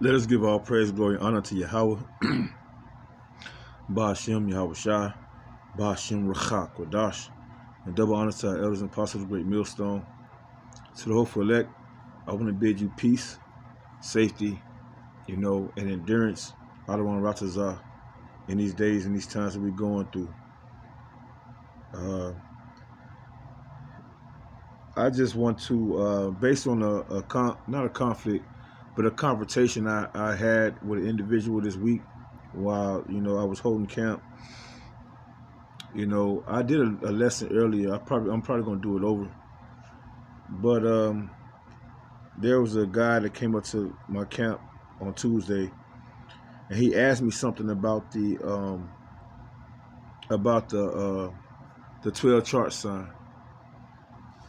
Let us give all praise, glory, and honor to Yahweh, Ba'ashem, Yahweh Shai, Ba'ashem, Rachak, Wadash, and double honor to our elders and apostles, great millstone. To the hopeful elect, I want to bid you peace, safety, and endurance, Adawan Ratazah, in these days and these times that we're going through. I just want to, based on not a conflict, but a confrontation I had with an individual this week while, I was holding camp. I did a lesson earlier. I'm probably gonna do it over. But there was a guy that came up to my camp on Tuesday, and he asked me something about the 12 chart sign.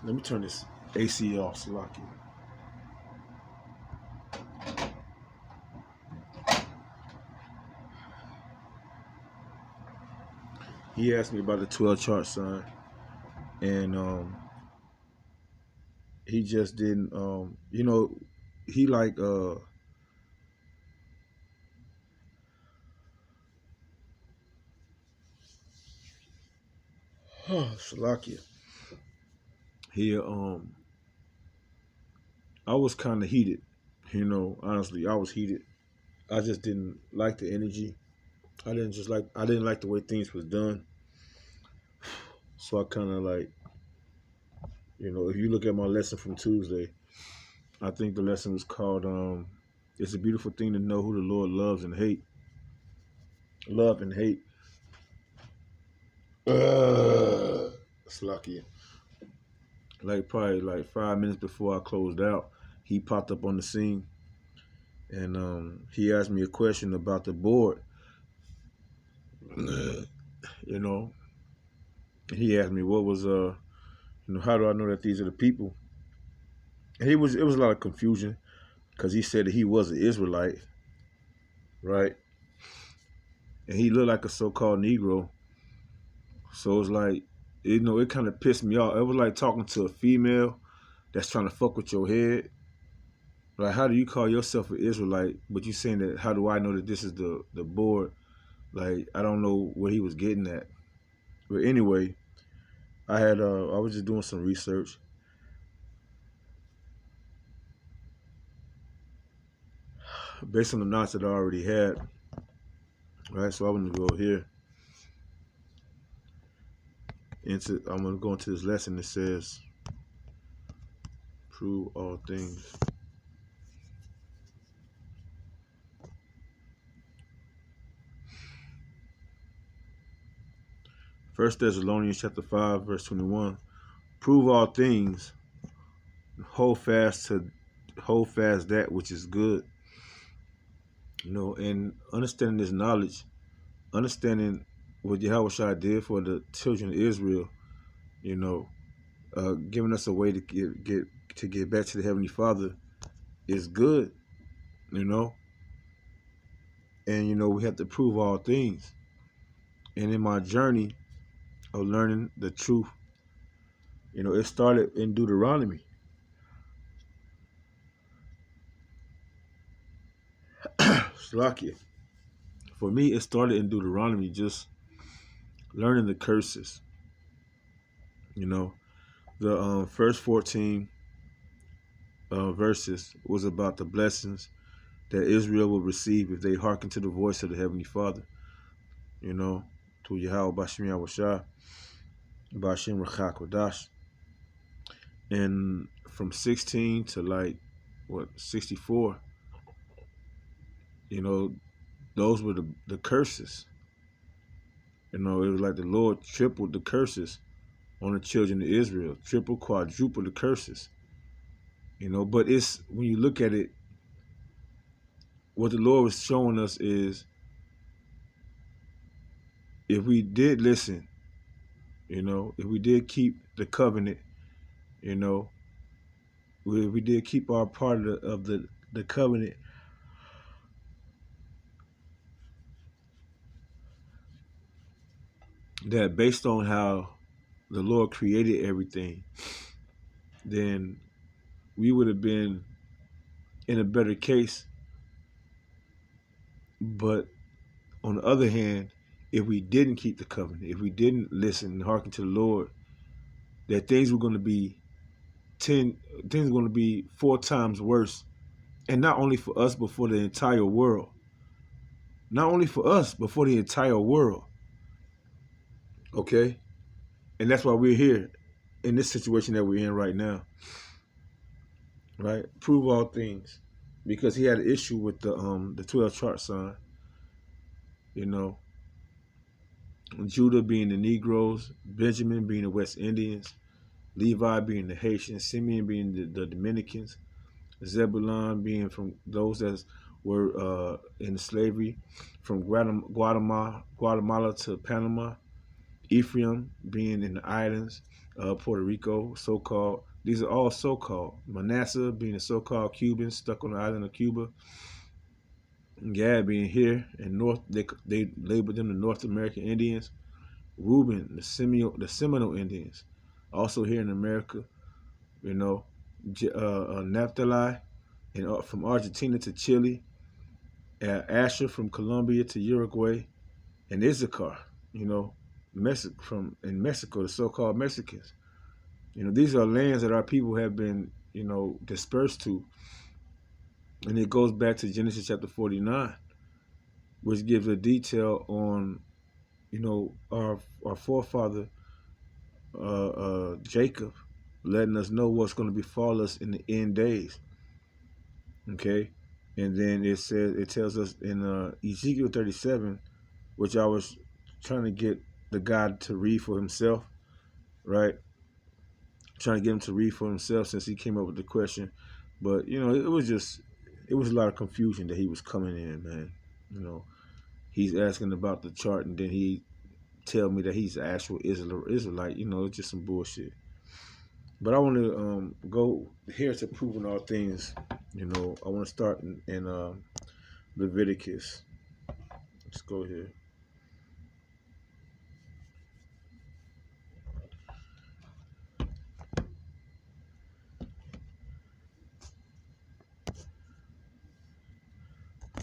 Let me turn this AC off, Salaki. He asked me about the 12 chart sign, and he just didn't. He like Salakia. He I was kind of heated, honestly, I was heated. I just didn't like the energy. I didn't like the way things was done. So I kind of like, if you look at my lesson from Tuesday, I think the lesson was called it's a beautiful thing to know who the Lord loves and hate. Love and hate. It's lucky. Like probably like 5 minutes before I closed out, he popped up on the scene, and he asked me a question about the board. He asked me what was how do I know that these are the people? And it was a lot of confusion because he said that he was an Israelite, right? And he looked like a so-called Negro. So it was like, it kind of pissed me off. It was like talking to a female that's trying to fuck with your head. Like, how do you call yourself an Israelite, but you saying that, how do I know that this is the board? Like, I don't know what he was getting at. But anyway, I was just doing some research. Based on the knowledge that I already had. Right, so I'm gonna go here. I'm gonna go into this lesson that says, prove all things. First Thessalonians chapter 5, verse 21. Prove all things, hold fast that which is good. And understanding this knowledge, understanding what Yahweh did for the children of Israel, giving us a way to get back to the Heavenly Father is good, and we have to prove all things. And in my journey of learning the truth, it started in Deuteronomy. Slakia. For me, it started in Deuteronomy, just learning the curses. The first 14 verses was about the blessings that Israel will receive if they hearken to the voice of the Heavenly Father. To Yahweh Bashim Yahushua, Bashim Rachak Wadash. And from 16 to 64, those were the curses. It was like the Lord tripled the curses on the children of Israel, triple, quadruple the curses. But it's, when you look at it, what the Lord was showing us is, if we did listen, if we did keep the covenant, if we did keep our part of the covenant, that based on how the Lord created everything, then we would have been in a better case But on the other hand, if we didn't keep the covenant, if we didn't listen and hearken to the Lord, that things were going to be things were going to be 4 times worse. And not only for us, but for the entire world. Not only for us, but for the entire world. Okay? And that's why we're here in this situation that we're in right now. Right? Prove all things. Because he had an issue with the 12 chart sign. You know, Judah being the Negroes, Benjamin being the West Indians, Levi being the Haitians, Simeon being the Dominicans, Zebulon being from those that were in slavery from Guatemala to Panama, Ephraim being in the islands, Puerto Rico, so-called. These are all so-called. Manasseh being a so-called Cuban stuck on the island of Cuba. Gad being here in North, they labeled them the North American Indians. Reuben, the Seminole Indians, also here in America. You know, Naphtali, and from Argentina to Chile. Asher from Colombia to Uruguay, and Issachar, you know, in Mexico, the so-called Mexicans. You know, these are lands that our people have been, you know, dispersed to. And it goes back to Genesis chapter 49, which gives a detail on, you know, our forefather Jacob, letting us know what's going to befall us in the end days. Okay, and then it tells us in Ezekiel 37, which I was trying to get the guy to read for himself, right? Trying to get him to read for himself since he came up with the question. But, you know, it was a lot of confusion that he was coming in, man. You know, he's asking about the chart and then he tell me that he's an actual Israelite. You know, it's just some bullshit. But I want to go here to proving all things. You know, I want to start in Leviticus. Let's go here.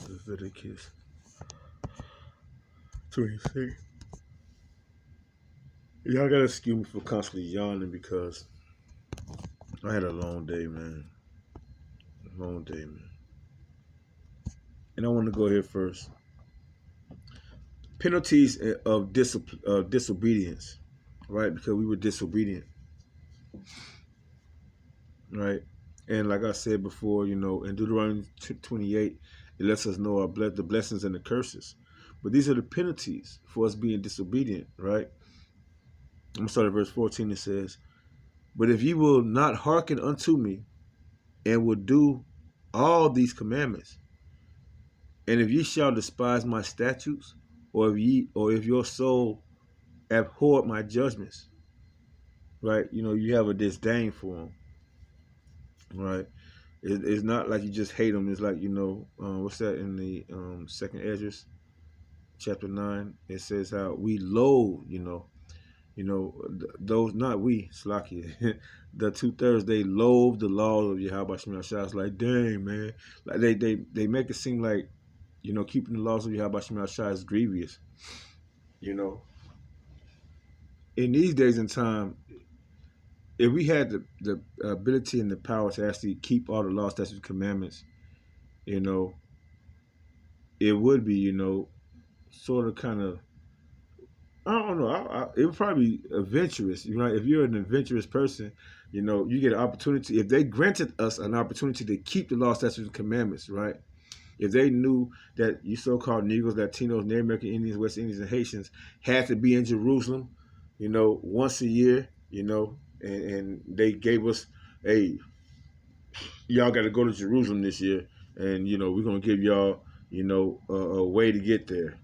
Leviticus 26. Y'all gotta excuse me for constantly yawning because I had a long day, man. A long day, man. And I want to go here first. Penalties of disobedience, right? Because we were disobedient, right? And like I said before, you know, in Deuteronomy 28, it lets us know the blessings and the curses. But these are the penalties for us being disobedient, right? I'm going to start at verse 14. It says, "But if ye will not hearken unto me, and will do all these commandments, and if ye shall despise my statutes, or if your soul abhor my judgments," right? You know, you have a disdain for them, right? It's not like you just hate them. It's like, you know, what's that in the second Esdras chapter 9? It says how we loathe, those, not we, Slakia, the 2/3, they loathe the laws of Yahweh Shemel Shah. It's like, dang, man. Like they make it seem like, you know, keeping the laws of Yahweh Shemel Shah is grievous. You know, in these days and time, if we had the ability and the power to actually keep all the laws, statutes, and commandments, you know, it would be, you know, sort of kind of, I don't know. It would probably be adventurous. You know, if you're an adventurous person, you know, you get an opportunity. If they granted us an opportunity to keep the law, statutes, and commandments, right? If they knew that you so-called Negroes, Latinos, Native American Indians, West Indians, and Haitians had to be in Jerusalem, you know, once a year, you know, and they gave us, hey, y'all got to go to Jerusalem this year, and, you know, we're going to give y'all, you know, a way to get there.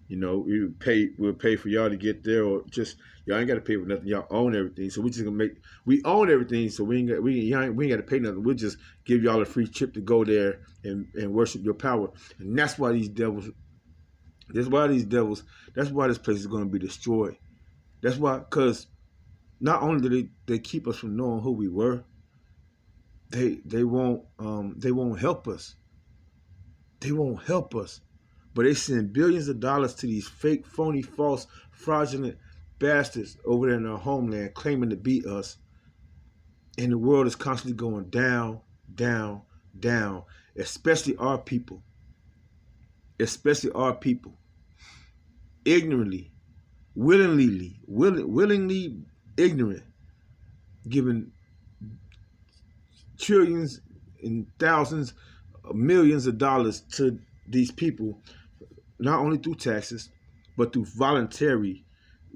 You know, we'll pay for y'all to get there, or just y'all ain't got to pay for nothing. Y'all own everything, so we just gonna we own everything, so we ain't got to pay nothing. We'll just give y'all a free trip to go there and worship your power. And that's why these devils. That's why this place is going to be destroyed. That's why, because not only do they keep us from knowing who we were, they won't help us. They won't help us. But they send billions of dollars to these fake, phony, false, fraudulent bastards over there in our homeland claiming to be us. And the world is constantly going down, down, down, especially our people. Especially our people. Ignorantly, willingly ignorant, giving trillions and thousands of millions of dollars to these people, not only through taxes, but through voluntary,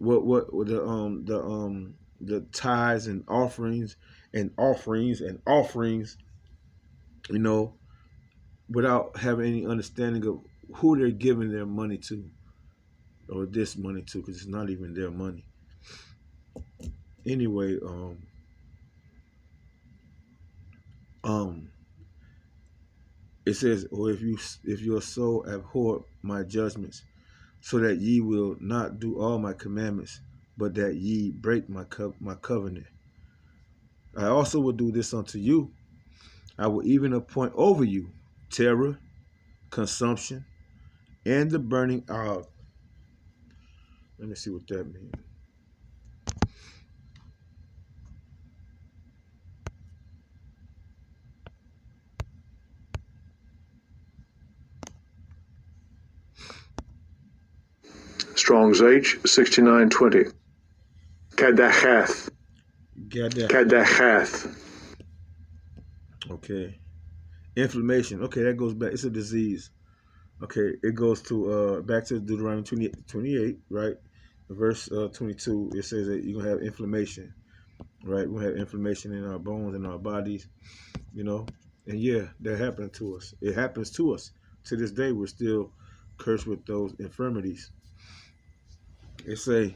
the tithes and offerings, you know, without having any understanding of who they're giving their money to, or this money to, because it's not even their money. Anyway, it says, or if your soul abhor my judgments, so that ye will not do all my commandments, but that ye break my covenant. I also will do this unto you. I will even appoint over you terror, consumption, and the burning of. Let me see what that means. Strong's H 6920. Kadachath. Kadachath. Okay. Inflammation. Okay, that goes back. It's a disease. Okay, it goes to back to Deuteronomy 28, right? Verse 22. It says that you're gonna have inflammation, right? We'll have inflammation in our bones and our bodies, you know. And yeah, that happened to us. It happens to us. To this day, we're still cursed with those infirmities. It say,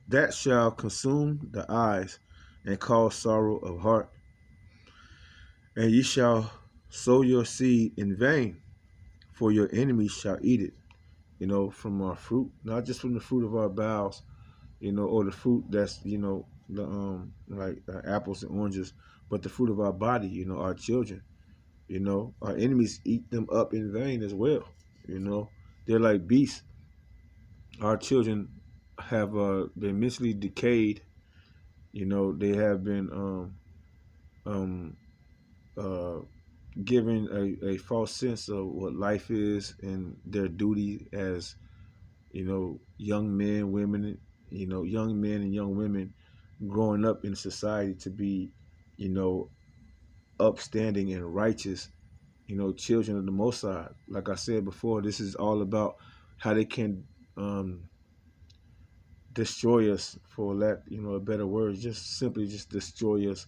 that shall consume the eyes and cause sorrow of heart. And ye shall sow your seed in vain, for your enemies shall eat it. You know, from our fruit, not just from the fruit of our bowels, you know, or the fruit that's, you know, the like apples and oranges, but the fruit of our body, you know, our children, you know, our enemies eat them up in vain as well. You know, they're like beasts. Our children have been mentally decayed. You know, they have been given a false sense of what life is and their duty as, you know, young men, women, you know, young men and young women growing up in society to be, you know, upstanding and righteous, you know, children of the Most High. Like I said before, this is all about how they can destroy us, for lack, you know, a better word, just simply just destroy us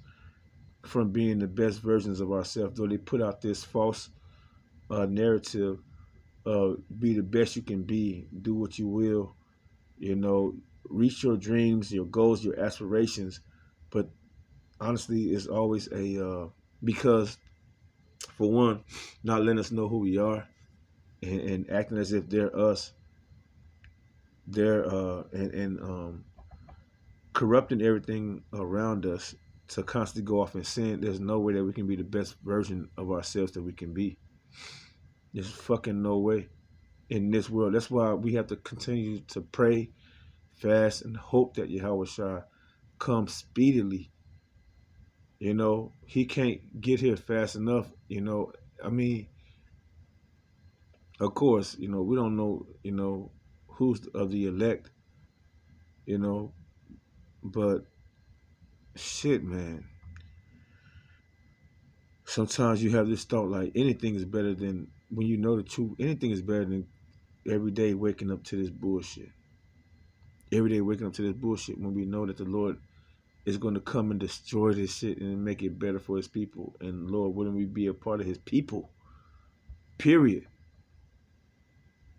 from being the best versions of ourselves. Though they put out this false narrative, be the best you can be, do what you will, you know, reach your dreams, your goals, your aspirations. But honestly, it's always because, for one, not letting us know who we are, and acting as if they're us. They're corrupting everything around us to constantly go off and sin. There's no way that we can be the best version of ourselves that we can be. There's fucking no way in this world. That's why we have to continue to pray, fast, and hope that Yahweh Shai comes speedily. You know, he can't get here fast enough. You know, I mean, of course, you know, we don't know, you know, who's of the elect, you know, but shit, man. Sometimes you have this thought like anything is better than, when you know the truth, anything is better than every day waking up to this bullshit. Every day waking up to this bullshit when we know that the Lord is going to come and destroy this shit and make it better for his people. And Lord, wouldn't we be a part of his people? Period.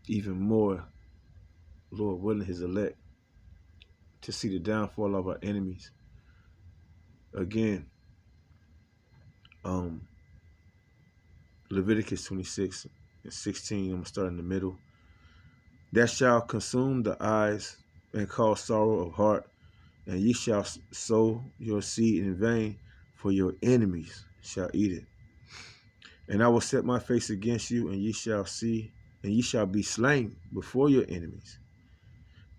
Even more, Lord willing, his elect, to see the downfall of our enemies. Again, Leviticus 26 and 16, I'm going to start in the middle. That shall consume the eyes and cause sorrow of heart, and ye shall sow your seed in vain, for your enemies shall eat it. And I will set my face against you, and ye shall see and ye shall be slain before your enemies.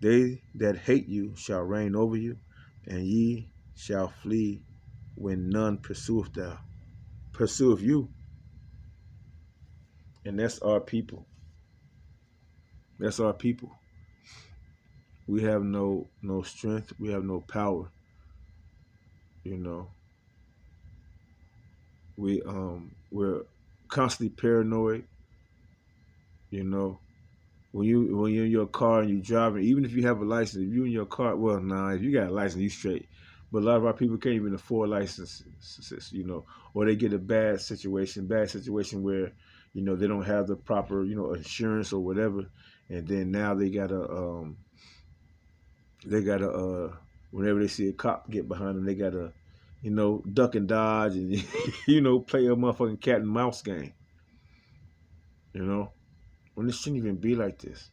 They that hate you shall reign over you, and ye shall flee when none pursueth you. And that's our people. That's our people. We have no strength. We have no power. You know, we're constantly paranoid. You know, when you're in your car and you driving, even if you have a license, if you in your car, well, nah, if you got a license, you straight. But a lot of our people can't even afford licenses, you know, or they get a bad situation where, you know, they don't have the proper, you know, insurance or whatever, and then now they gotta whenever they see a cop get behind them, they gotta, you know, duck and dodge and you know, play a motherfucking cat and mouse game. You know, when it shouldn't even be like this.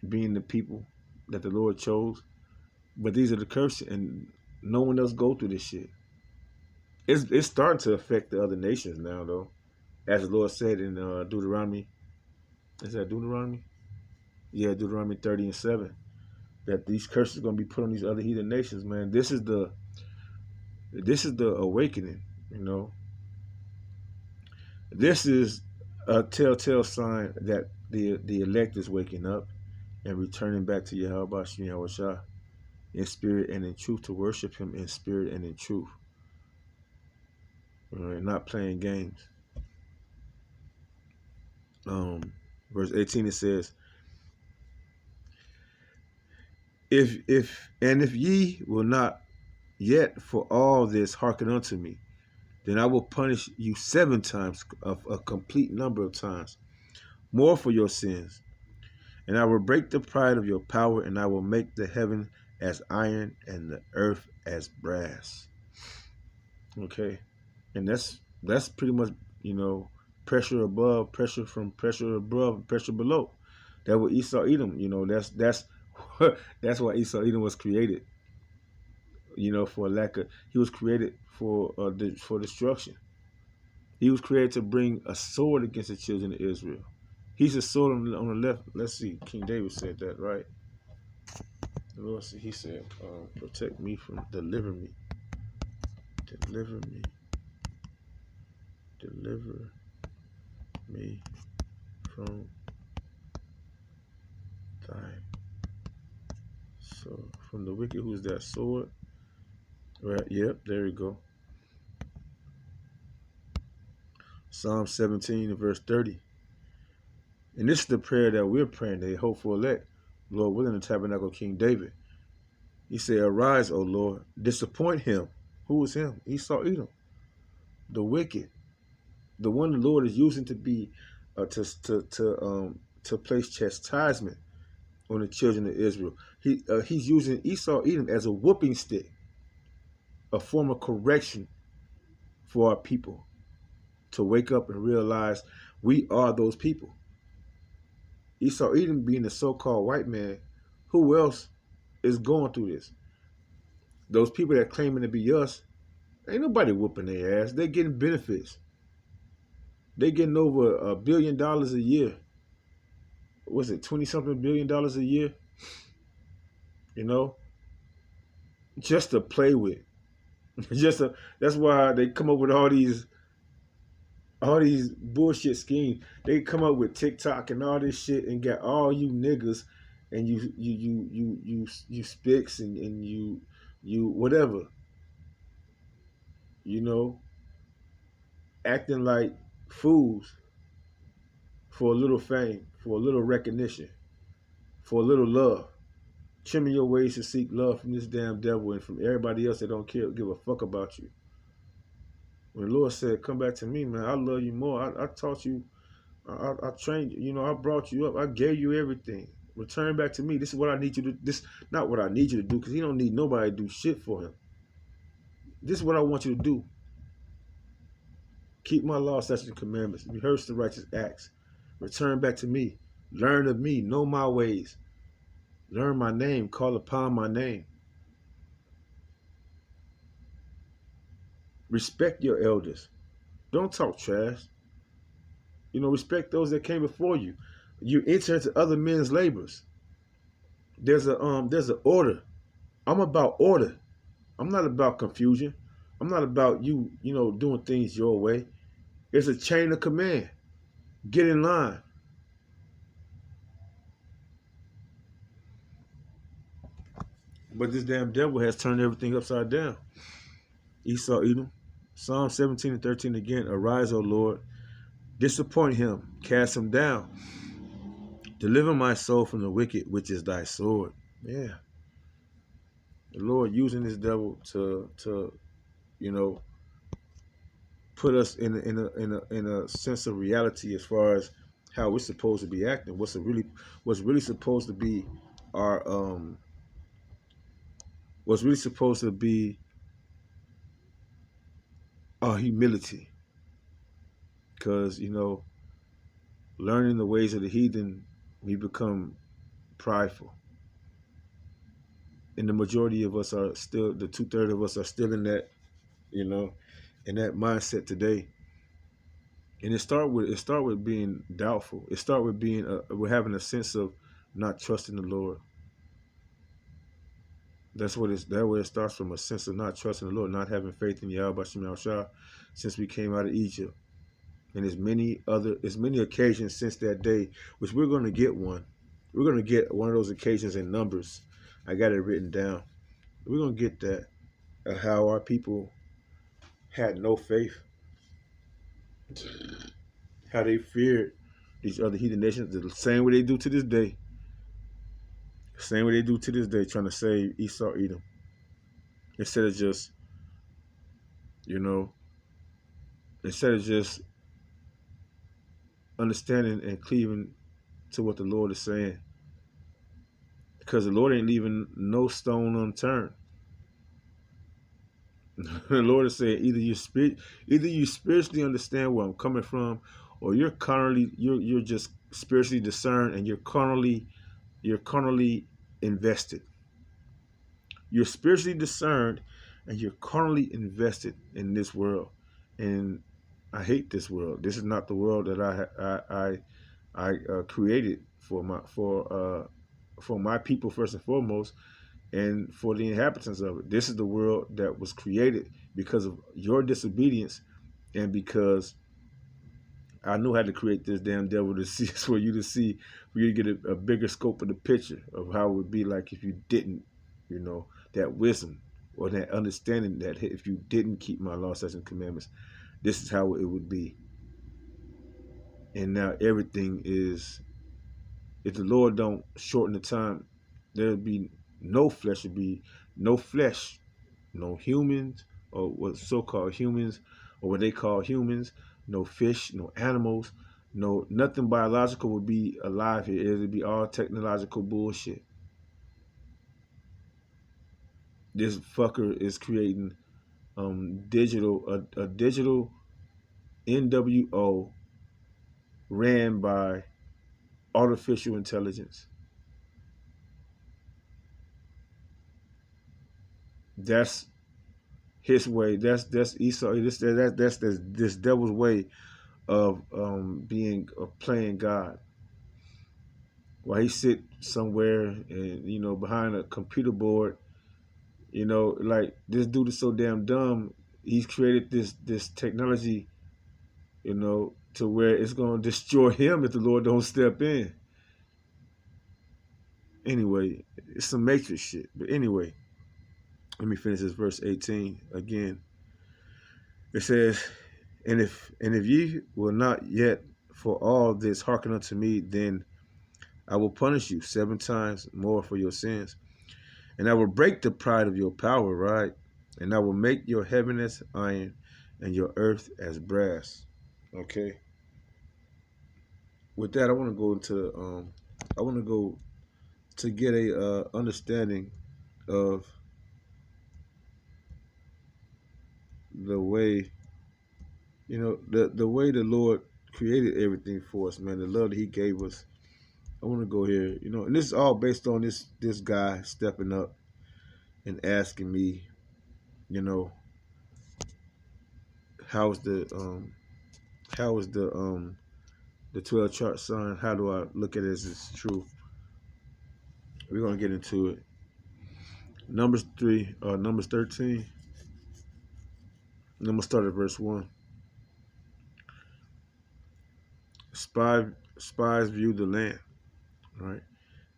Being the people that the Lord chose, but these are the curses, and no one else go through this shit. It's starting to affect the other nations now, though, as the Lord said in Deuteronomy. Is that Deuteronomy? Yeah, Deuteronomy 30:7. That these curses are gonna be put on these other heathen nations, man. This is the awakening, you know. This is a telltale sign that the elect is waking up and returning back to Yahweh Shah in spirit and in truth, to worship him in spirit and in truth. Not playing games. Verse 18, it says, if ye will not yet for all this hearken unto me, then I will punish you 7 times, of a complete number of times, more for your sins. And I will break the pride of your power, and I will make the heaven as iron and the earth as brass. Okay. And that's pretty much, you know, pressure above, pressure from pressure above, pressure below. That what Esau Edom, you know, that's that's why Esau Edom was created. You know, he was created for destruction. He was created to bring a sword against the children of Israel. He's a sword on the left. Let's see, King David said that, right? The Lord said, he said, protect me deliver me from thy sword. From the wicked, who's that sword? Right, yep, there we go. Psalm 17 verse 30. And this is the prayer that we're praying, the hopeful elect, Lord willing, the tabernacle of King David. He said, arise, O Lord, disappoint him. Who is him? Esau Edom, the wicked, the one the Lord is using to be to place chastisement on the children of Israel. He's using Esau Edom as a whooping stick, a form of correction for our people to wake up and realize we are those people. Esau Edom being the so-called white man, who else is going through this? Those people that claiming to be us, ain't nobody whooping their ass. They getting benefits. They getting over $1 billion a year. Was it 20-something billion dollars a year? You know, just to play with. That's why they come up with all these bullshit schemes. They come up with TikTok and all this shit and got all you niggas and you spics and you whatever, you know, acting like fools for a little fame, for a little recognition, for a little love. Trimming your ways to seek love from this damn devil and from everybody else that don't give a fuck about you. When the Lord said, come back to me, man, I love you more. I taught you, I trained you, you know, I brought you up, I gave you everything. Return back to me. This is what I need you to, this not what I need you to do, because he don't need nobody to do shit for him. This is what I want you to do. Keep my law, statutes, and commandments. Rehearse the righteous acts. Return back to me. Learn of me. Know my ways. Learn my name. Call upon my name. Respect your elders. Don't talk trash. Respect those that came before you. You enter into other men's labors. There's an order. I'm about order. I'm not about confusion. I'm not about doing things your way. It's a chain of command. Get in line. But this damn devil has turned everything upside down. Esau, Edom. Psalm 17 and 13 again. Arise, O Lord. Disappoint him. Cast him down. Deliver my soul from the wicked, which is thy sword. Yeah. The Lord using this devil to put us in a sense of reality as far as how we're supposed to be acting. What's really supposed to be our what's really supposed to be our humility. Because learning the ways of the heathen, we become prideful. And the majority of us are still, the 2/3 of us are still in that, in that mindset today. And it start with being doubtful. It start with we're having a sense of not trusting the Lord. That's where it starts from, a sense of not trusting the Lord, not having faith in Yahweh Shem Yahushua since we came out of Egypt. And there's many occasions since that day, which we're going to get one. We're going to get one of those occasions in Numbers. I got it written down. We're going to get that, how our people had no faith, how they feared these other heathen nations, the same way they do to this day. Same way they do to this day, trying to save Esau, Edom. Instead of just, understanding and cleaving to what the Lord is saying. Because the Lord ain't leaving no stone unturned. The Lord is saying either you spiritually understand where I'm coming from, or you're just spiritually discerned and you're carnally invested. You're spiritually discerned and you're carnally invested in this world. And I hate this world. This is not the world that I created for my people first and foremost, and for the inhabitants of it. This is the world that was created because of your disobedience, and because I knew how to create this damn devil to see, for you to get a bigger scope of the picture of how it would be like if you didn't, that wisdom or that understanding that if you didn't keep my law, statutes, and commandments, this is how it would be. And now everything is, if the Lord don't shorten the time, there'll be no flesh, no humans, or what so-called humans, or what they call humans, no fish, no animals, nothing biological would be alive here. It would be all technological bullshit. This fucker is creating a digital NWO ran by artificial intelligence. That's his way. That's Esau. That's this devil's way of playing God. While he sit somewhere and behind a computer board, like this dude is so damn dumb. He's created this technology, to where it's gonna destroy him if the Lord don't step in. Anyway, it's some Matrix shit. But anyway, let me finish this verse 18 again. It says, and if ye will not yet for all this hearken unto me, then I will punish you 7 times more for your sins. And I will break the pride of your power, right? And I will make your heaven as iron and your earth as brass. Okay. With that, I want to go to get a understanding of the way, the way the Lord created everything for us, man. The love that He gave us. I want to go here, and this is all based on this guy stepping up and asking me, how is the the 12 chart sign, how do I look at it as it's true? We're going to get into it. Numbers 13. I'm going to start at verse 1. Spies viewed the land, right?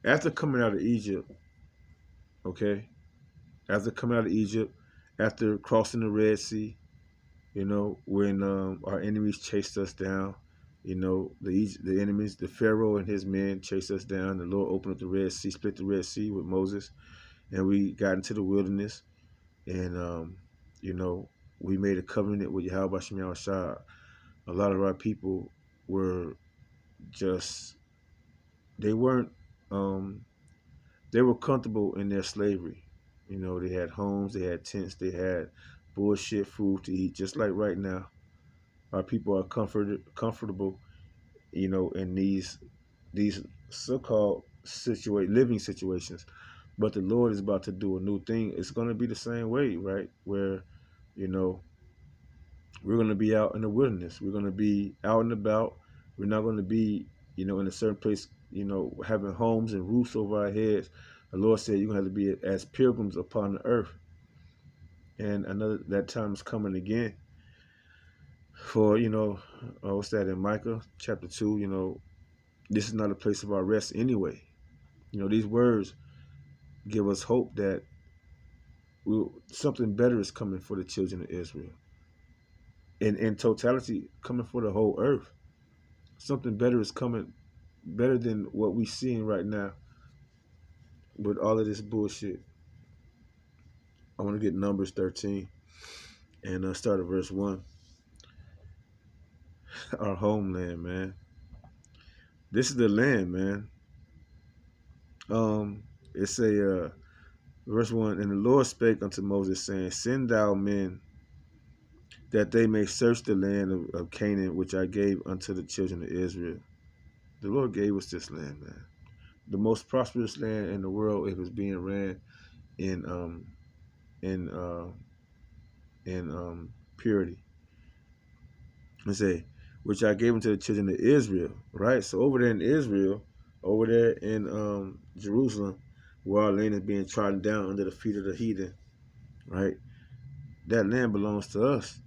After coming out of Egypt, okay? After coming out of Egypt, after crossing the Red Sea, when our enemies chased us down, the enemies, the Pharaoh and his men chased us down. The Lord opened up the Red Sea, split the Red Sea with Moses, and we got into the wilderness, and we made a covenant with Yahweh Shem Yahushua. A lot of our people were just, they weren't, they were comfortable in their slavery. They had homes, they had tents, they had bullshit food to eat, just like right now. Our people are comfortable, in these so-called living situations. But the Lord is about to do a new thing. It's going to be the same way, right? Where, we're going to be out in the wilderness. We're going to be out and about. We're not going to be, in a certain place, having homes and roofs over our heads. The Lord said you're going to have to be as pilgrims upon the earth. And that time is coming again. For, what's that in Micah chapter 2, this is not a place of our rest anyway. These words give us hope that something better is coming for the children of Israel. In totality, coming for the whole earth. Something better is coming, better than what we're seeing right now with all of this bullshit. I want to get Numbers 13 and start at verse 1. Our homeland, man. This is the land, man. It's verse 1, and the Lord spake unto Moses, saying, Send thou men that they may search the land of Canaan, which I gave unto the children of Israel. The Lord gave us this land, man. The most prosperous land in the world if it's being ran in purity. I say, which I gave unto the children of Israel, right? So over there in Israel, over there in Jerusalem, where our land is being trodden down under the feet of the heathen, right? That land belongs to us.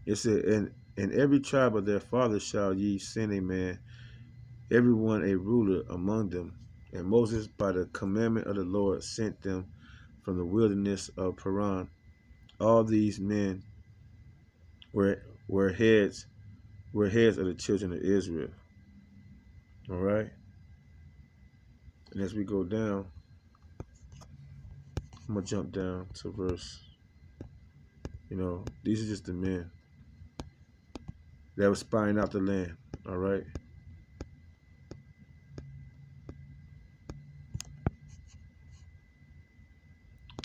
It said, in every tribe of their fathers shall ye send a man, every one a ruler among them. And Moses, by the commandment of the Lord, sent them from the wilderness of Paran. All these men were heads of the children of Israel. All right. And as we go down, I'm gonna jump down to verse. These are just the men that were spying out the land. All right.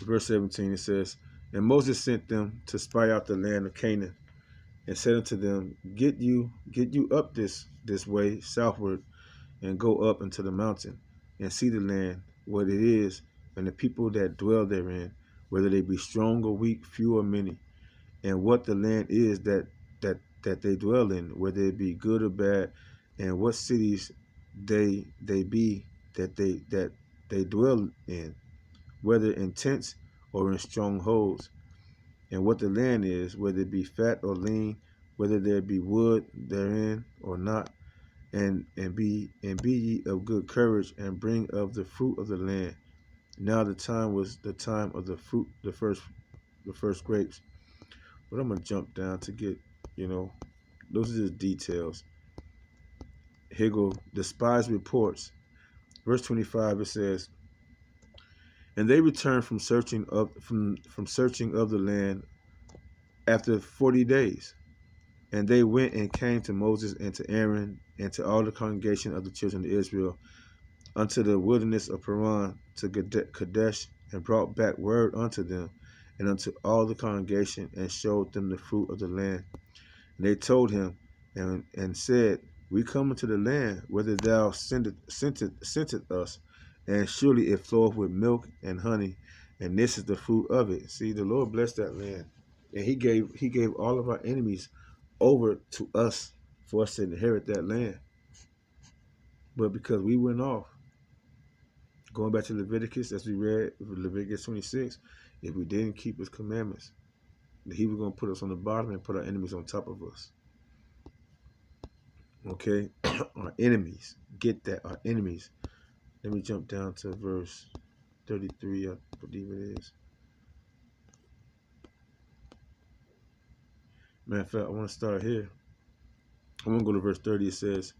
Verse 17, it says, And Moses sent them to spy out the land of Canaan, and said unto them, Get you up this way southward, and go up into the mountain, and see the land, what it is, and the people that dwell therein, whether they be strong or weak, few or many, and what the land is that they dwell in, whether it be good or bad, and what cities they be that they dwell in, whether in tents or in strongholds, and what the land is, whether it be fat or lean, whether there be wood therein or not, and be ye of good courage, and bring of the fruit of the land. Now the time was the time of the fruit, the first grapes. But I'm gonna jump down to get, those are just details. Here go the spies' reports. Verse 25, it says, And they returned from searching of the land after 40 days. And they went and came to Moses and to Aaron and to all the congregation of the children of Israel unto the wilderness of Paran to Kadesh, and brought back word unto them and unto all the congregation, and showed them the fruit of the land. And they told him and said, We come into the land whither thou sentest us, and surely it floweth with milk and honey, and this is the fruit of it. See, the Lord blessed that land, and he gave all of our enemies over to us for us to inherit that land. But because we went off, going back to Leviticus, as we read Leviticus 26, if we didn't keep his commandments, he was going to put us on the bottom and put our enemies on top of us. Okay? Our enemies. Get that. Our enemies. Let me jump down to verse 33, I believe it is. Matter of fact, I want to start here. I'm going to go to verse 30. It says,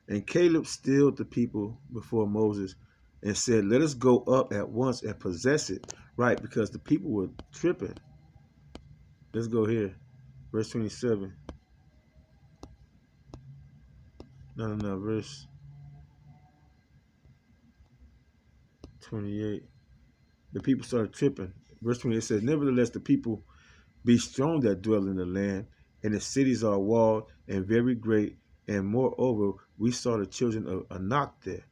and Caleb stilled the people before Moses and said, let us go up at once and possess it. Right, because the people were tripping. Let's go here. Verse 27. No. Verse 28. The people started tripping. Verse 28 says, nevertheless, the people be strong that dwell in the land, and the cities are walled and very great. And moreover, we saw the children of Anak there.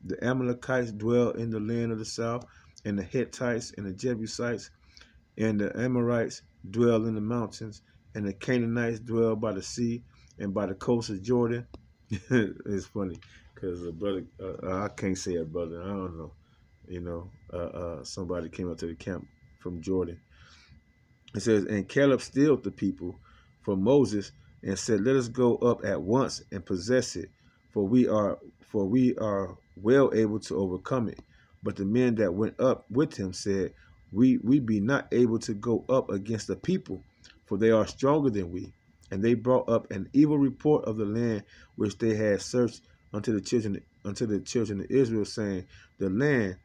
The Amalekites dwell in the land of the south, and the Hittites and the Jebusites and the Amorites dwell in the mountains, and the Canaanites dwell by the sea and by the coast of Jordan. It's funny because a brother, I can't say a brother, I don't know. Somebody came up to the camp from Jordan. It says, and Caleb stilled the people for Moses and said, let us go up at once and possess it, for we are well able to overcome it. But the men that went up with him said, we be not able to go up against the people, for they are stronger than we. And they brought up an evil report of the land which they had searched unto the children of Israel, saying, the land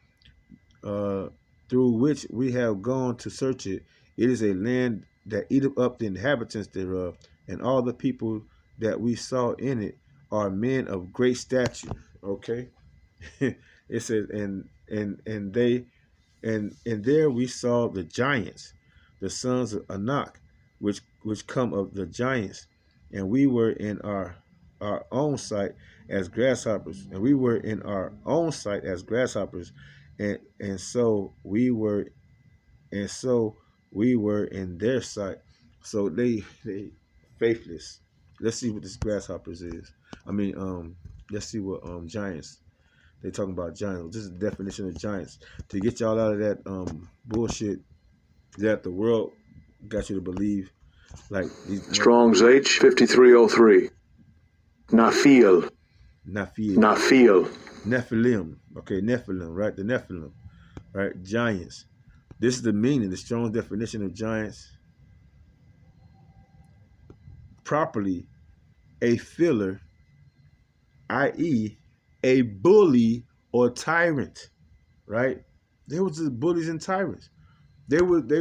through which we have gone to search it, it is a land that eateth up the inhabitants thereof, and all the people that we saw in it are men of great stature. Okay. It says, and there we saw the giants, the sons of Anak, which come of the giants, and we were in our own sight as grasshoppers, and so we were in their sight. So they faithless. Let's see what this grasshoppers is. Let's see what giants. They talking about giants. This is the definition of giants. To get y'all out of that bullshit that the world got you to believe. Like these Strong's H 5303. Naphiel. Nephilim. Okay, Nephilim, right? The Nephilim, right? Giants. This is the meaning, the strong definition of giants. Properly, a filler, i.e., a bully or tyrant, right? They were just bullies and tyrants. They were, they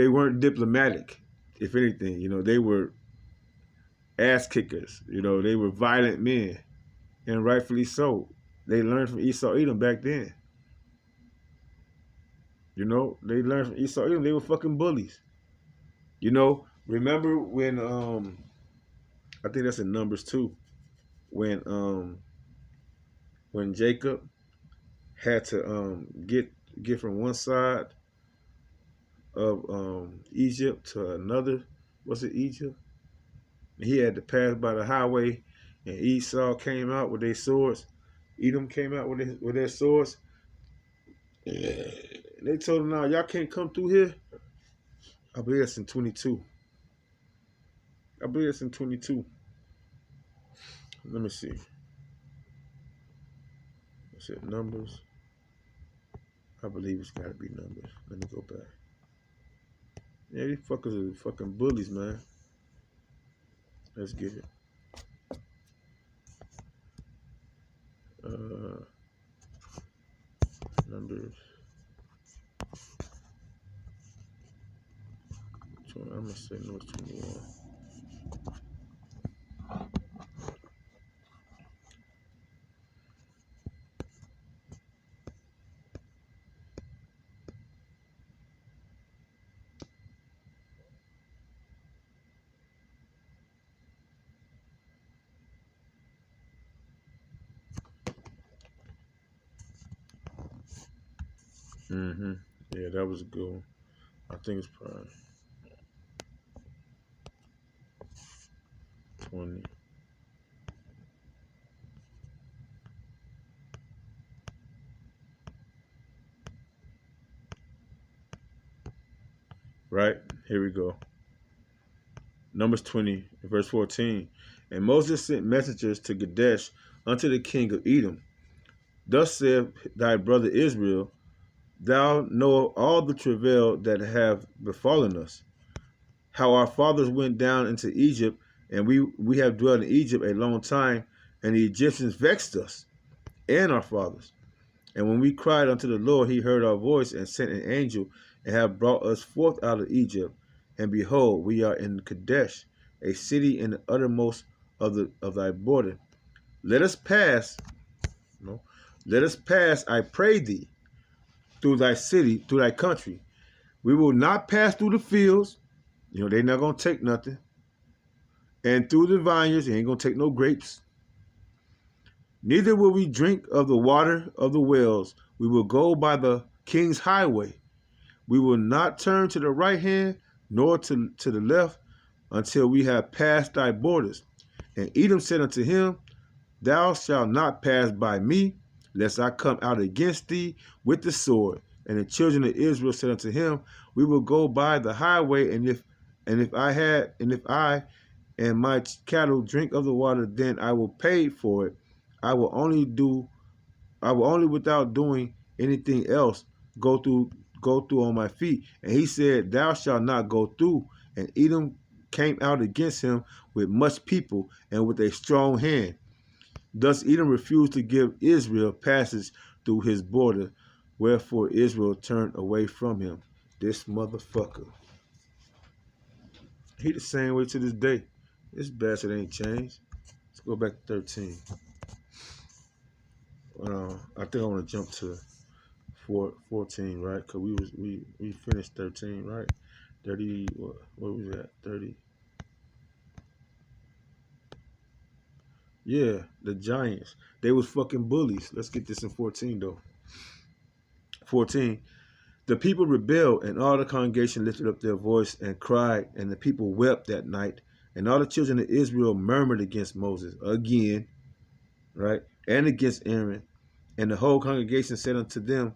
weren't diplomatic, if anything. They were ass kickers. They were violent men, and rightfully so. They learned from Esau Edom back then. They learned from Esau Edom. They were fucking bullies. Remember when I think that's in Numbers 2, when Jacob had to get from one side of Egypt to another. Was it Egypt? He had to pass by the highway, and Esau came out with their swords. Edom came out with their swords. They told him, "Now y'all can't come through here." I believe that's in 22. Let me see. Is it Numbers? I believe it's got to be Numbers. Let me go back. Yeah, these fuckers are fucking bullies, man. Let's get it. Numbers. I'm gonna say Numbers 21. Yeah, that was a good one. I think it's probably 20. Right? Here we go. Numbers 20, verse 14. And Moses sent messengers to Kadesh unto the king of Edom. Thus saith thy brother Israel, Thou knowest all the travail that have befallen us, how our fathers went down into Egypt, and we have dwelt in Egypt a long time, and the Egyptians vexed us and our fathers. And when we cried unto the Lord, he heard our voice and sent an angel, and have brought us forth out of Egypt. And behold, we are in Kadesh, a city in the uttermost of thy border. Let us pass, no, let us pass, I pray thee, through thy city, through thy country. We will not pass through the fields. They're not gonna take nothing. And through the vineyards, they ain't gonna take no grapes. Neither will we drink of the water of the wells. We will go by the king's highway. We will not turn to the right hand nor to the left until we have passed thy borders. And Edom said unto him, Thou shalt not pass by me, lest I come out against thee with the sword. And the children of Israel said unto him, We will go by the highway, and if I and my cattle drink of the water, then I will pay for it. I will only without doing anything else go through on my feet. And he said, Thou shalt not go through. And Edom came out against him with much people and with a strong hand. Thus Edom refused to give Israel passage through his border, wherefore Israel turned away from him. This motherfucker. He the same way to this day. This bastard ain't changed. Let's go back to 13. I think I want to jump to 14, right? Cause we finished 13, right? 30. What was that? 30. Yeah, the Giants. They was fucking bullies. Let's get this in 14 though. 14. The people rebelled, and all the congregation lifted up their voice and cried, and the people wept that night. And all the children of Israel murmured against Moses again, right? And against Aaron. And the whole congregation said unto them,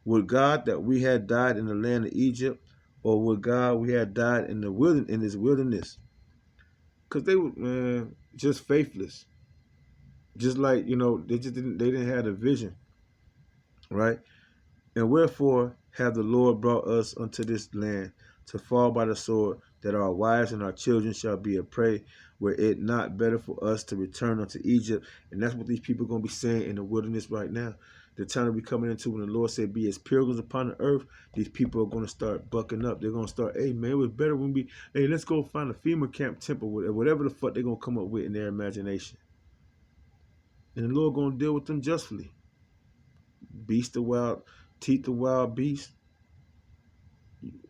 Would God that we had died in the land of Egypt, or would God we had died in this wilderness? Because they were just faithless. Just like, they didn't have a vision, right? And wherefore have the Lord brought us unto this land to fall by the sword, that our wives and our children shall be a prey? Were it not better for us to return unto Egypt? And that's what these people are going to be saying in the wilderness right now. The time that we're coming into when the Lord said, be as pilgrims upon the earth, these people are going to start bucking up. They're going to start, hey, man, it was better when let's go find a FEMA camp temple, whatever the fuck they're going to come up with in their imagination. And the Lord going to deal with them justly. Teeth the wild beast.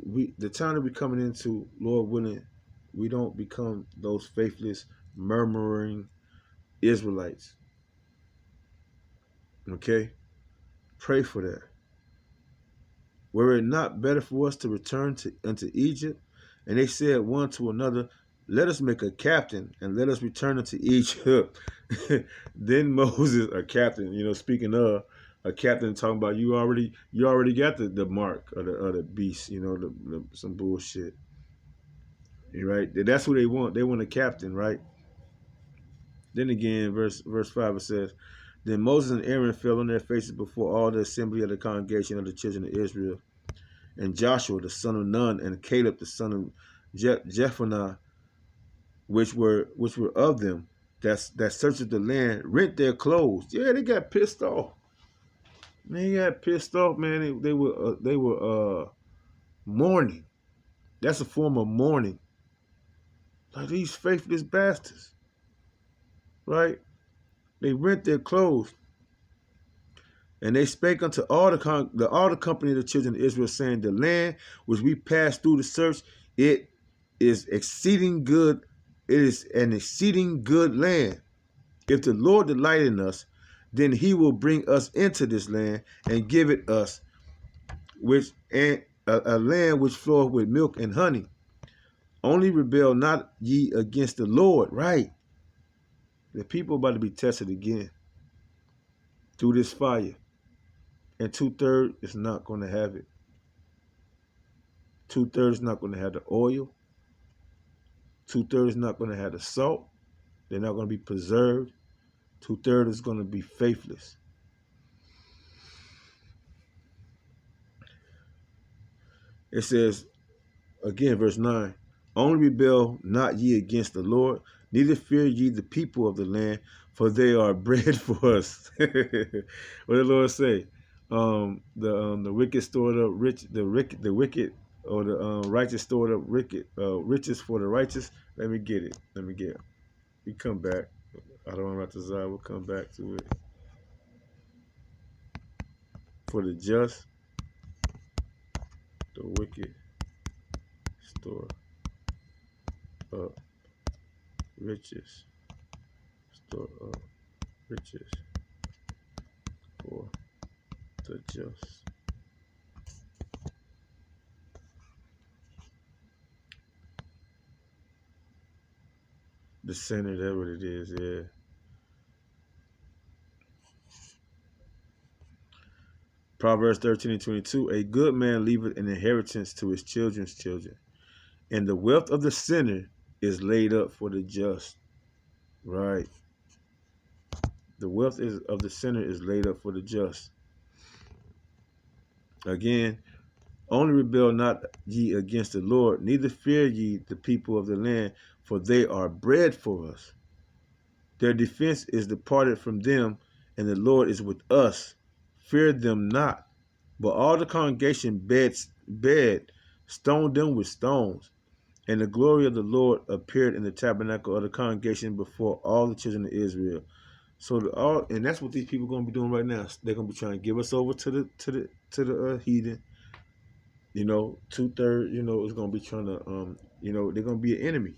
The time that we're coming into, Lord willing, we don't become those faithless, murmuring Israelites. Okay? Pray for that. Were it not better for us to return unto Egypt? And they said one to another, Let us make a captain, and let us return unto Egypt. Then Moses, a captain, speaking of, a captain talking about you already got the mark of the beast, some bullshit. Right? That's who they want. They want a captain, right? Then again, verse 5, it says, Then Moses and Aaron fell on their faces before all the assembly of the congregation of the children of Israel. And Joshua the son of Nun and Caleb the son of Jephunneh, which were of them that searched the land, rent their clothes. Yeah, they got pissed off. They got pissed off, man. They were mourning. That's a form of mourning. Like these faithless bastards, right? They rent their clothes. And they spake unto all the company of the children of Israel, saying, The land which we passed through to search, it is exceeding good. It is an exceeding good land. If the Lord delight in us, then he will bring us into this land and give it us, a land which floweth with milk and honey. Only rebel not ye against the Lord. Right. The people are about to be tested again through this fire. And 2/3 is not going to have it. 2/3 not going to have the oil. 2/3 not going to have the salt. They're not going to be preserved. 2/3 is going to be faithless. It says, again, verse 9, only rebel not ye against the Lord, neither fear ye the people of the land, for they are bread for us. What did the Lord say? The wicked stored up the wicked, or the righteous stored up riches for the righteous. Let me get it. We come back. I don't want to desire. We'll come back to it. For the just, the wicked store up riches. Store up riches for the just. The sinner, that's what it is, yeah. Proverbs 13:22, a good man leaveth an inheritance to his children's children, and the wealth of the sinner is laid up for the just. Right. The wealth of the sinner is laid up for the just. Again, only rebel not ye against the Lord, neither fear ye the people of the land, for they are bread for us. Their defense is departed from them, and the Lord is with us. Fear them not. But all the congregation stoned them with stones. And the glory of the Lord appeared in the tabernacle of the congregation before all the children of Israel. So and that's what these people are going to be doing right now. They're going to be trying to give us over to the heathen. 2/3. Is going to be trying to they're going to be an enemy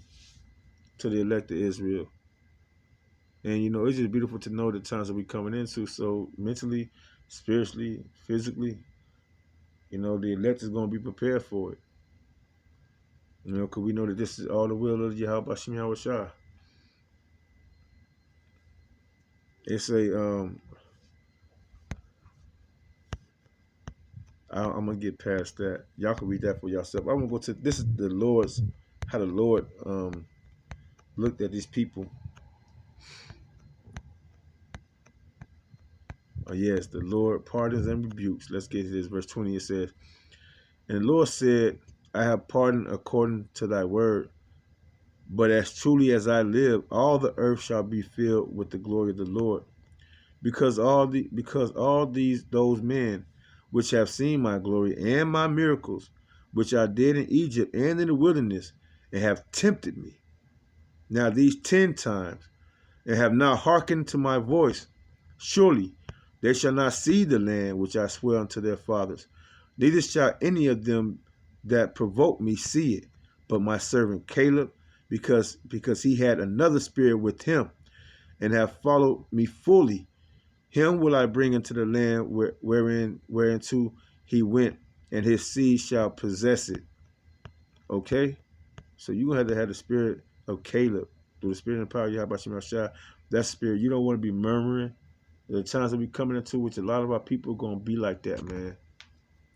to the elect of Israel. And it's just beautiful to know the times that we're coming into. So mentally, spiritually, physically, the elect is going to be prepared for it. Because we know that this is all the will of Yahweh Bashim Yahushua. It's I'm gonna get past that. Y'all can read that for yourself. I'm gonna go to this is the Lord's how the Lord looked at these people. Oh yes, the Lord pardons and rebukes. Let's get to this. Verse 20, it says, and the Lord said, I have pardoned according to thy word, but as truly as I live, all the earth shall be filled with the glory of the Lord. Because those men which have seen my glory and my miracles, which I did in Egypt and in the wilderness, and have tempted me, now these 10 times, and have not hearkened to my voice, surely they shall not see the land which I swear unto their fathers, neither shall any of them that provoke me see it, but my servant Caleb, because he had another spirit with him, and have followed me fully, him will I bring into the land whereinto he went, and his seed shall possess it. Okay? So you're going to have the spirit of Caleb, through the spirit and power of Yahweh Shemashah. That spirit, you don't want to be murmuring. The times that we coming into, which a lot of our people are going to be like that, man.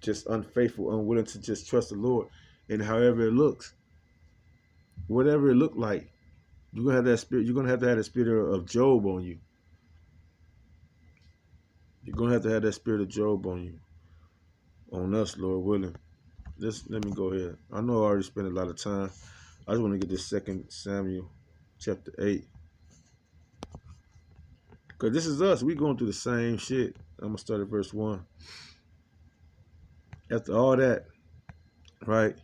Just unfaithful, unwilling to just trust the Lord. And however it looks, whatever it looked like, you're going to have that spirit. You're going to have the spirit of Job on you. You're going to have that spirit of Job on you. On us, Lord willing. Let me go ahead. I know I already spent a lot of time. I just want to get this 2 Samuel chapter 8. Because this is us. We going through the same shit. I'm going to start at verse 1. After all that, right,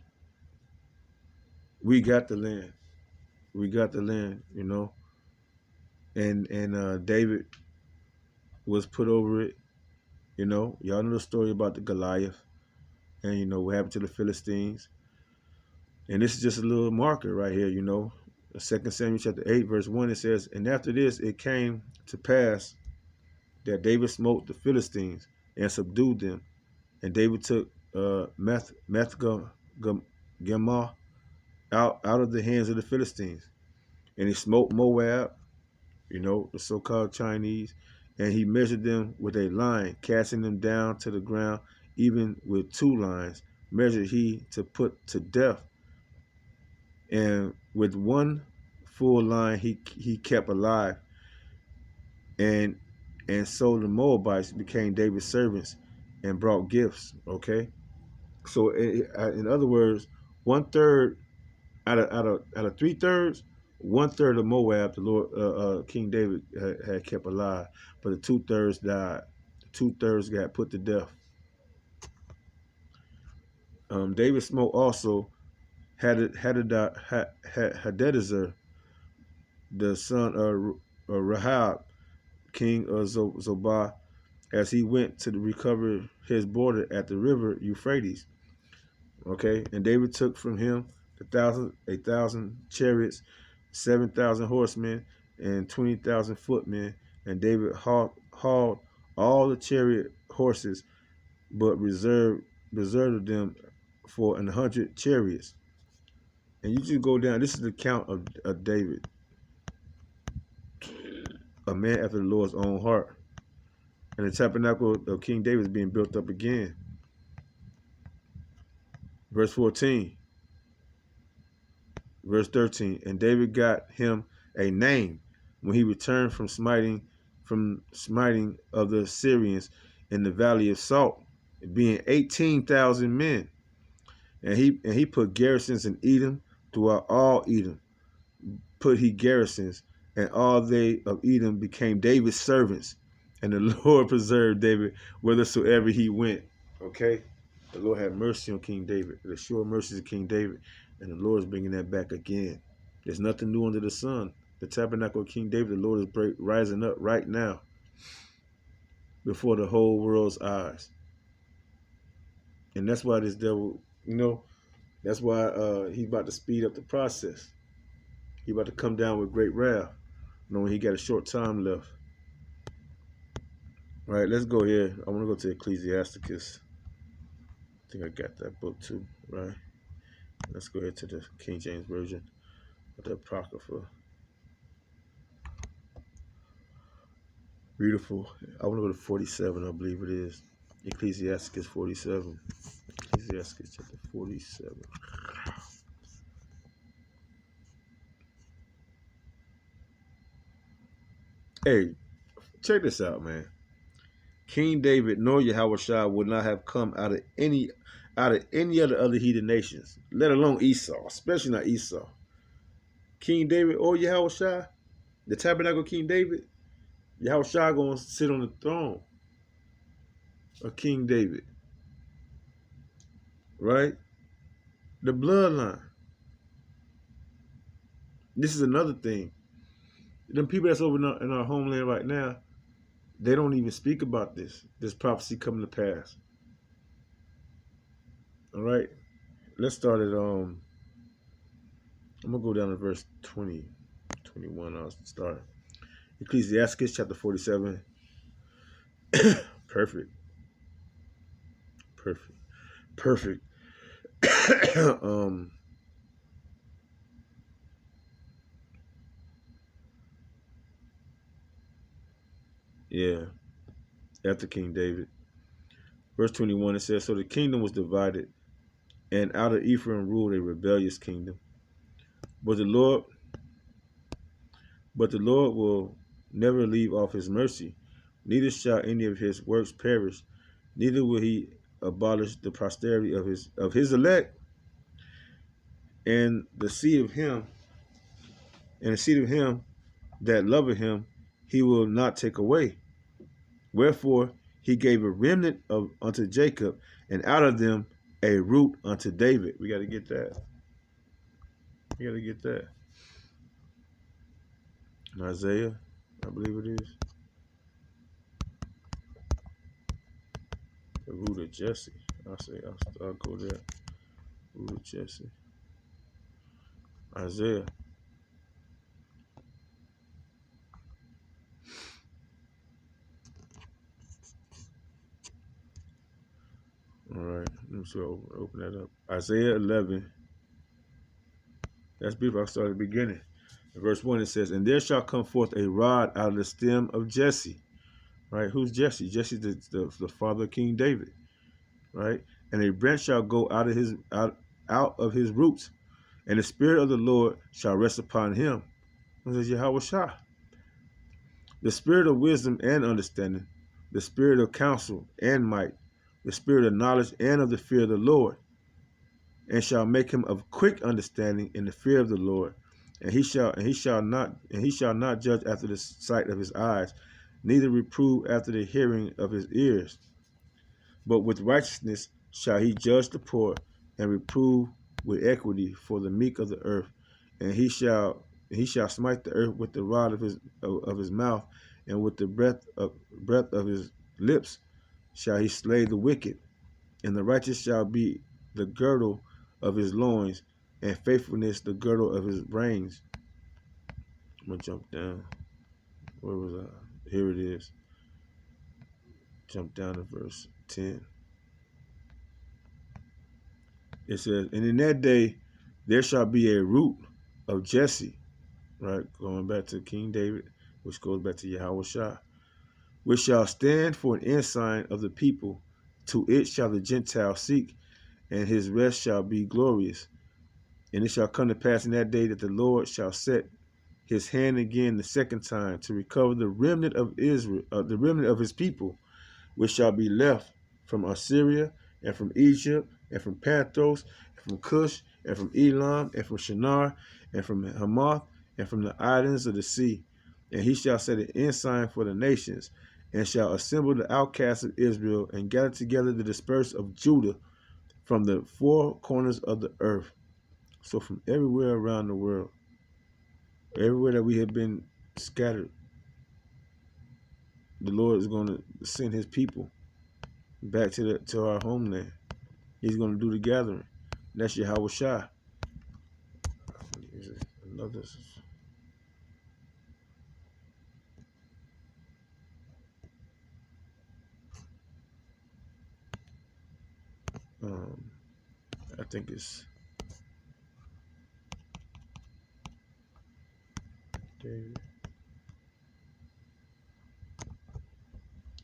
we got the land. We got the land, And David was put over it. Y'all know the story about the Goliath. And, what happened to the Philistines. And this is just a little marker right here, 2 Samuel chapter 8, verse 1, it says, and after this it came to pass that David smote the Philistines and subdued them. And David took Methgama out of the hands of the Philistines. And he smote Moab, the so-called Chinese, and he measured them with a line, casting them down to the ground, even with 2 lines, measured he to put to death, and with one full line he kept alive, and so the Moabites became David's servants and brought gifts. Okay, so in other words, 1/3 out of 3/3, 1/3 of Moab, the Lord King David had kept alive, but the 2/3 died. The 2/3 got put to death. David smote also Hadadezer, the son of Rahab, king of Zobah, as he went to recover his border at the river Euphrates. Okay, and David took from him 1,000 chariots, 7,000 horsemen, and 20,000 footmen. And David hauled all the chariot horses, but reserved them for 100 chariots. And you just go down. This is the account of David, a man after the Lord's own heart. And the tabernacle of King David is being built up again. Verse 14. Verse 13. And David got him a name when he returned from smiting of the Syrians in the valley of Salt, being 18,000 men. And he put garrisons in Edom, throughout all Edom put he garrisons, and all they of Edom became David's servants. And the Lord preserved David whithersoever he went. Okay? The Lord had mercy on King David. The sure mercies of King David. And the Lord is bringing that back again. There's nothing new under the sun. The tabernacle of King David, the Lord is rising up right now before the whole world's eyes. And that's why this devil, that's why he's about to speed up the process. He's about to come down with great wrath, knowing he got a short time left. All right, let's go here. I want to go to Ecclesiasticus. I think I got that book too, right? Let's go ahead to the King James Version of the Apocrypha. Beautiful. I want to go to 47, I believe it is. Ecclesiasticus 47. Ecclesiasticus chapter 47. Hey, check this out, man. King David nor Yahushua would not have come out of any other heathen nations, let alone Esau, especially not Esau. King David or Yahushua, the tabernacle of King David, Yahushua going to sit on the throne of King David. Right? The bloodline. This is another thing. Them people that's over in our homeland right now, they don't even speak about this prophecy coming to pass. All right? Let's start at, I'm going to go down to verse 20, 21. I'll start. Ecclesiasticus chapter 47. Perfect. Yeah, after King David. Verse 21, it says, so the kingdom was divided, and out of Ephraim ruled a rebellious kingdom. But the Lord will never leave off his mercy, neither shall any of his works perish, neither will he abolish the posterity of his elect, and the seed of him that loveth him he will not take away. Wherefore he gave a remnant unto Jacob, and out of them a root unto David. We got to get that. Isaiah, I believe it is. The root of Jesse. I'll go there. Root of Jesse. Isaiah. All right, let me see. Open that up. Isaiah 11. That's beautiful. I'll start at the beginning. In verse 1, it says, and there shall come forth a rod out of the stem of Jesse. Right? Who's Jesse? Jesse's the father of King David. Right? and a branch shall go out of his roots, and the spirit of the Lord shall rest upon him. This is Yahweh Shah. The spirit of wisdom and understanding, the spirit of counsel and might, the spirit of knowledge and of the fear of the Lord, and shall make him of quick understanding in the fear of the Lord. And he shall not judge after the sight of his eyes, neither reprove after the hearing of his ears. But with righteousness shall he judge the poor, and reprove with equity for the meek of the earth. And he shall smite the earth with the rod of his mouth, and with the breath of his lips shall he slay the wicked. And the righteous shall be the girdle of his loins, and faithfulness the girdle of his reins. I'm gonna jump down. Where was I? Here it is. Jump down to verse 10. It says, and in that day there shall be a root of Jesse, right? Going back to King David, which goes back to Yahweh Shah, which shall stand for an ensign of the people. To it shall the Gentiles seek, and his rest shall be glorious. And it shall come to pass in that day that the Lord shall set his hand again the second time to recover the remnant of Israel, the remnant of his people, which shall be left from Assyria, and from Egypt, and from Panthros, and from Cush, and from Elam, and from Shinar, and from Hamath, and from the islands of the sea. And he shall set an ensign for the nations, and shall assemble the outcasts of Israel, and gather together the dispersed of Judah from the four corners of the earth. So from everywhere around the world, everywhere that we have been scattered, the Lord is going to send his people back to our homeland. He's going to do the gathering. That's Yahweh Shah. Another. I think it's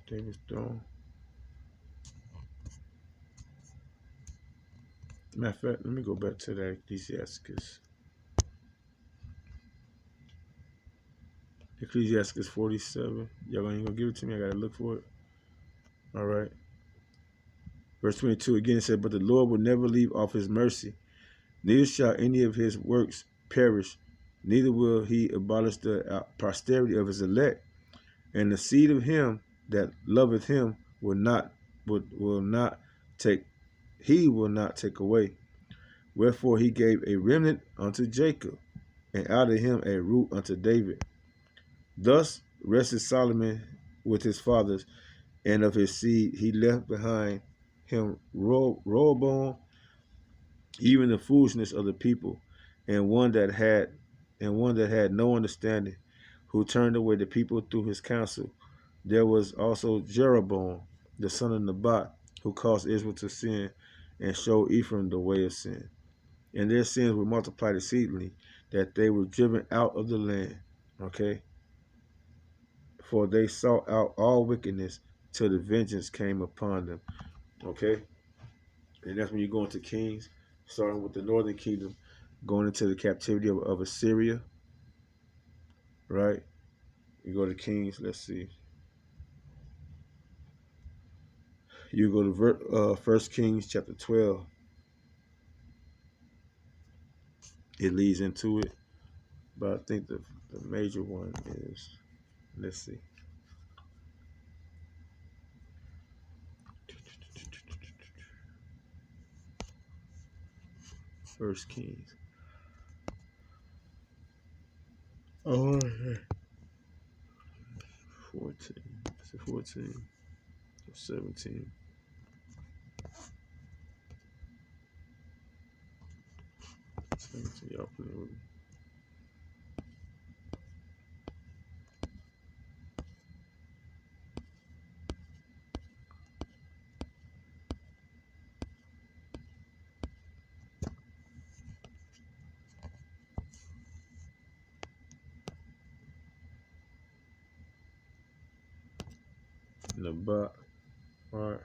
David's throne. Matter of fact, let me go back to that Ecclesiastes. Ecclesiastes 47. Y'all ain't gonna give it to me. I gotta look for it. All right. Verse 22 again said, but the Lord will never leave off his mercy, neither shall any of his works perish, neither will he abolish the posterity of his elect, and the seed of him that loveth him will not take away. Wherefore he gave a remnant unto Jacob, and out of him a root unto David. Thus rested Solomon with his fathers, and of his seed he left behind him Rehoboam, even the foolishness of the people, and one that had no understanding, who turned away the people through his counsel. There was also Jeroboam, the son of Nebat, who caused Israel to sin, and showed Ephraim the way of sin. And their sins were multiplied exceedingly, that they were driven out of the land. Okay? For they sought out all wickedness till the vengeance came upon them. Okay? And that's when you go into Kings, starting with the northern kingdom, going into the captivity of Assyria. Right? You go to Kings, let's see. You go to 1 Kings chapter 12. It leads into it. But I think the major one is, let's see. First Kings. Oh, 14. Is it 14 or 17? Y'all playing with me. Nebat. All right.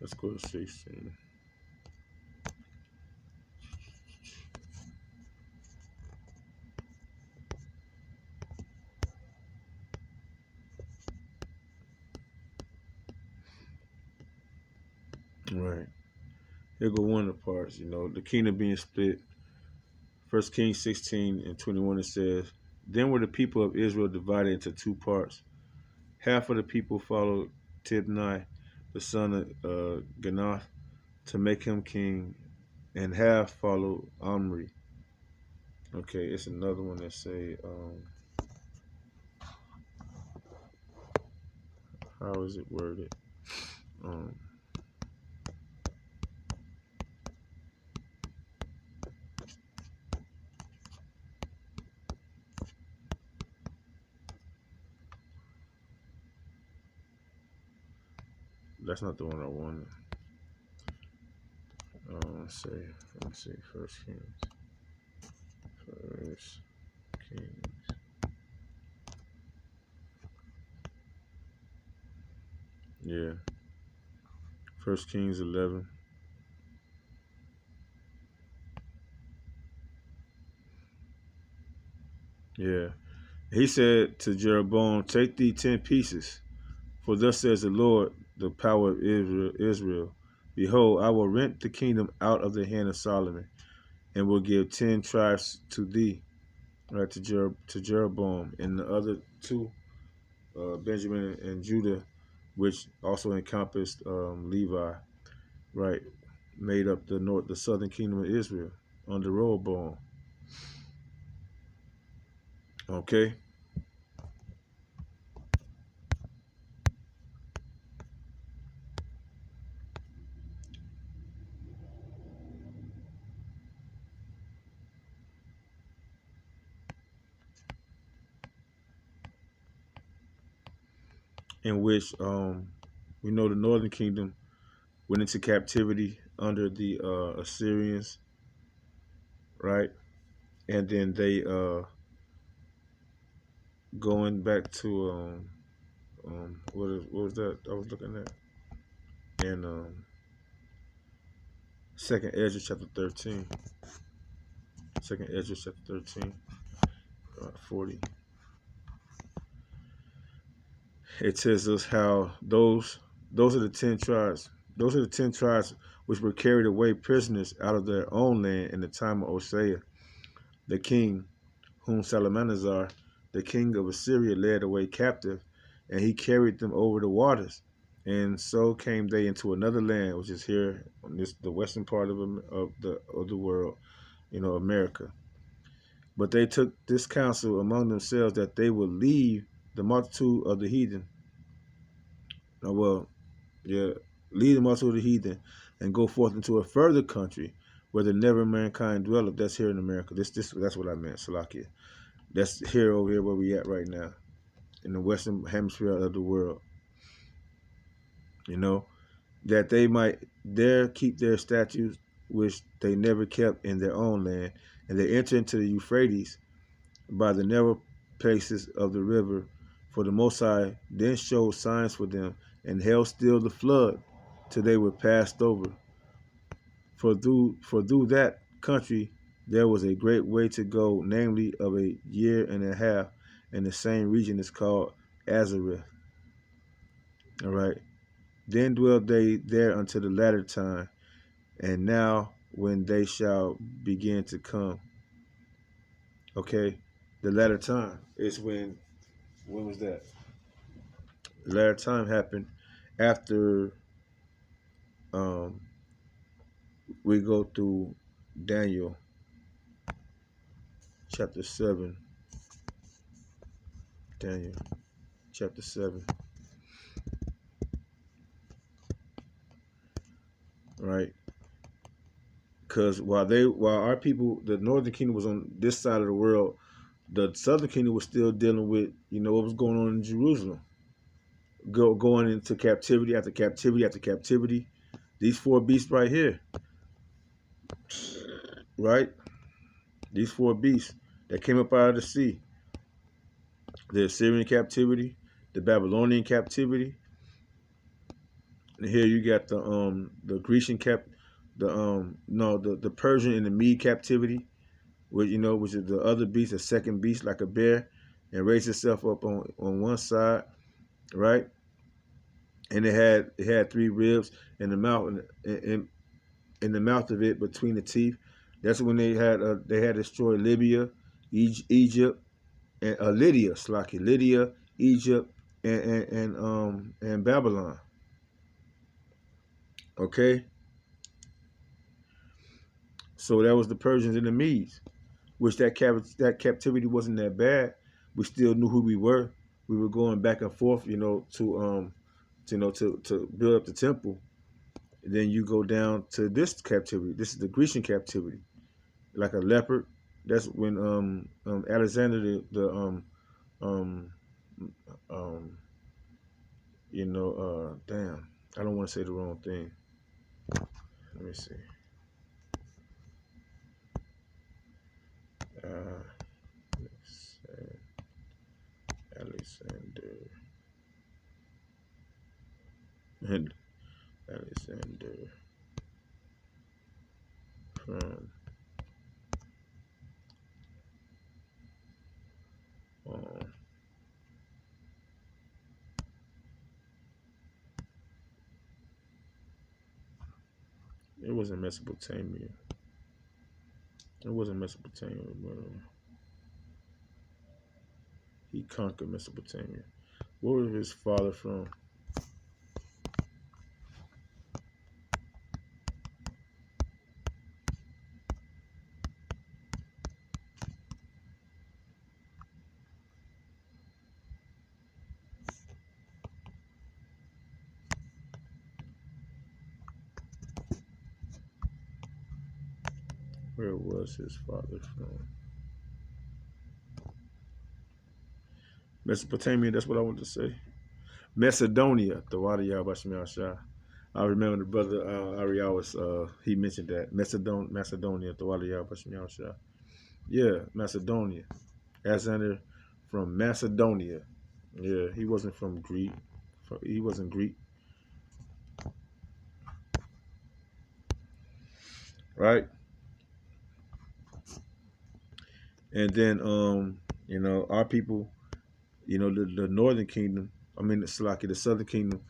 Let's go to 16. Right. Here go one of the parts, the kingdom being split. 1 Kings 16 and 21, it says, Then were the people of Israel divided into two parts. Half of the people followed Tibni, the son of Ganath, to make him king, and half followed Omri. Okay, it's another one that say, how is it worded? That's not the one I wanted. Let me see, First Kings. Yeah. 1 Kings 11. Yeah. He said to Jeroboam, Take thee 10 pieces, for thus says the Lord, the power of Israel. Behold, I will rent the kingdom out of the hand of Solomon, and will give 10 tribes to thee, right, to Jeroboam, and the other two, Benjamin and Judah, which also encompassed Levi, right, made up the southern kingdom of Israel under Rehoboam. Okay. In which we know the northern kingdom went into captivity under the Assyrians, right? And then they going back to what was that I was looking at in Second Ezra chapter 13. Second Ezra chapter 13, 40. It tells us how those are the 10 tribes. Those are the 10 tribes which were carried away prisoners out of their own land in the time of Hosea, the king, whom Salmanasar, the king of Assyria, led away captive, and he carried them over the waters. And so came they into another land, which is here on the western part of the world, America. But they took this counsel among themselves that they would leave the multitude of the heathen. Leave the multitude of the heathen and go forth into a further country where the never mankind dwelleth. That's here in America. That's what I meant, Salakia. That's here over here where we at right now, in the western hemisphere of the world. That they might there keep their statutes which they never kept in their own land, and they enter into the Euphrates by the narrow places of the river. For the Most High then showed signs for them, and held still the flood till they were passed over. For through that country there was a great way to go, namely of a year and a half, and the same region is called Azareth. All right. Then dwelt they there until the latter time, and now when they shall begin to come. Okay, the latter time is when was that? The latter time happened after we go through Daniel chapter 7. Daniel chapter 7. Right? Because while our people, the northern kingdom was on this side of the world, the southern kingdom was still dealing with, what was going on in Jerusalem. Going into captivity after captivity after captivity. These four beasts right here. Right? These four beasts that came up out of the sea. The Assyrian captivity, the Babylonian captivity, And here you got the Grecian the Persian and the Mede captivity, which which is the other beast, a second beast like a bear, and raised itself up on one side, right? And it had three ribs in the mouth in the mouth of it between the teeth. That's when they had destroyed Libya, Egypt, and Lydia, Egypt, and Babylon. Okay, so that was the Persians and the Medes, which that captivity wasn't that bad. We still knew who we were. We were going back and forth, to build up the temple. And then you go down to this captivity. This is the Grecian captivity, like a leopard. That's when Alexander um um damn, I don't want to say the wrong thing. Let me see. Uh, Alexander and Alexander from um, it wasn't Mesopotamia. It wasn't Mesopotamia, but he conquered Mesopotamia. Where was his father from? Where was his father from? Mesopotamia, that's what I want to say. Macedonia, the water Yahweh. I remember the brother Ariel he mentioned that. Macedonia, the water Yahweh. Yeah, Macedonia. Alexander from Macedonia. Yeah, he wasn't from Greek. He wasn't Greek, right? And then our people, the northern kingdom, I mean the southern kingdom,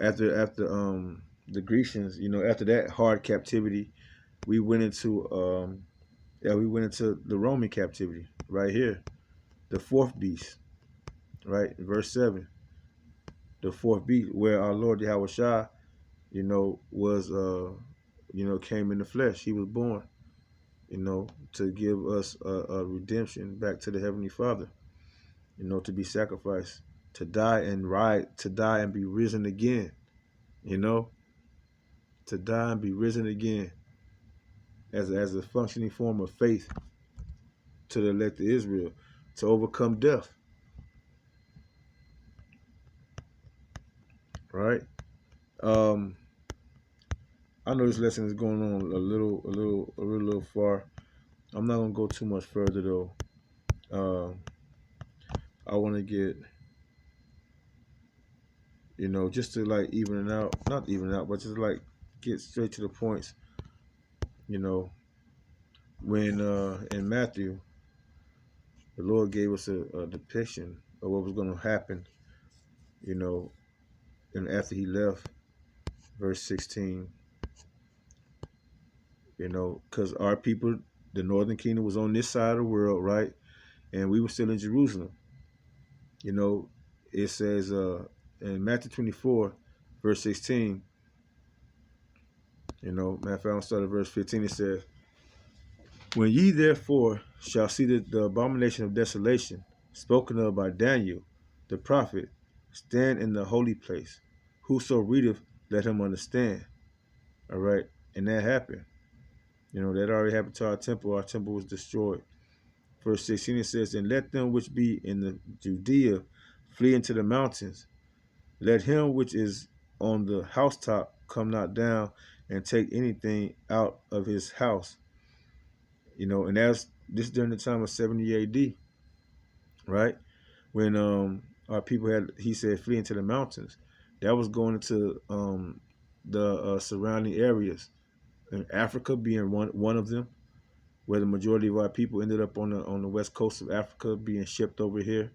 after the Grecians, after that hard captivity, we went into the Roman captivity right here, the fourth beast, right? Verse 7, the fourth beast, where our Lord Yahweh Shai, was came in the flesh. He was born, to give us a redemption back to the Heavenly Father, to be sacrificed, to die and be risen again, you know, to die and be risen again as a functioning form of faith to the elect of Israel, to overcome death, right? Um, I know this lesson is going on a little far. I'm not gonna go too much further though. I want to get, just to like even it out, not even it out, but just like get straight to the points. You know, when in Matthew, the Lord gave us a depiction of what was going to happen. You know, and after He left, verse 16. Because our people, the northern kingdom, was on this side of the world, right? And we were still in Jerusalem. It says in Matthew 24, verse 16, matter of fact, I'll start at verse 15. It says, when ye therefore shall see the abomination of desolation spoken of by Daniel the prophet stand in the holy place, whoso readeth, let him understand. All right. And that happened. That already happened to our temple. Our temple was destroyed. Verse 16, it says, and let them which be in the Judea flee into the mountains. Let him which is on the housetop come not down and take anything out of his house. And that's this during the time of 70 AD, right? When our people he said, flee into the mountains. That was going into the surrounding areas, and Africa being one of them, where the majority of our people ended up on the west coast of Africa, being shipped over here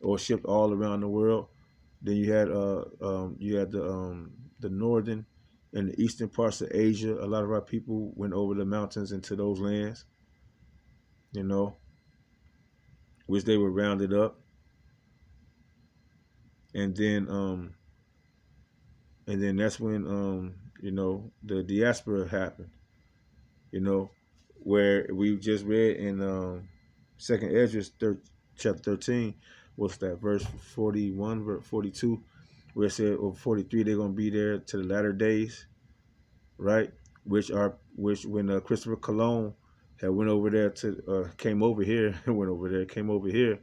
or shipped all around the world. Then you had the northern and the eastern parts of Asia. A lot of our people went over the mountains into those lands, you know, which they were rounded up, and then that's when the diaspora happened, you know, where we just read in Second Ezra chapter 13, what's that, verse 41, verse 42, where it said, or 43, they're gonna be there to the latter days, right? Which when Christopher Cologne had went over there to came over here came over here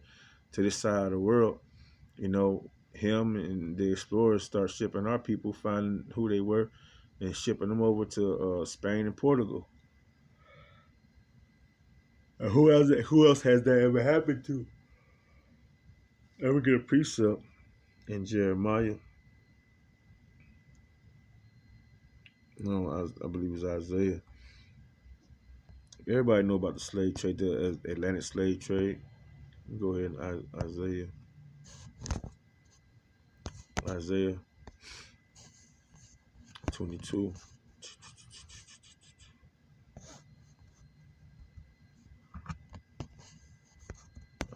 to this side of the world, you know, him and the explorers start shipping our people, finding who they were, and shipping them over to Spain and Portugal. And who else has that ever happened to? Ever get a precept in Jeremiah? No, I believe it was Isaiah. Everybody know about the slave trade, the Atlantic slave trade. Go ahead, Isaiah 22.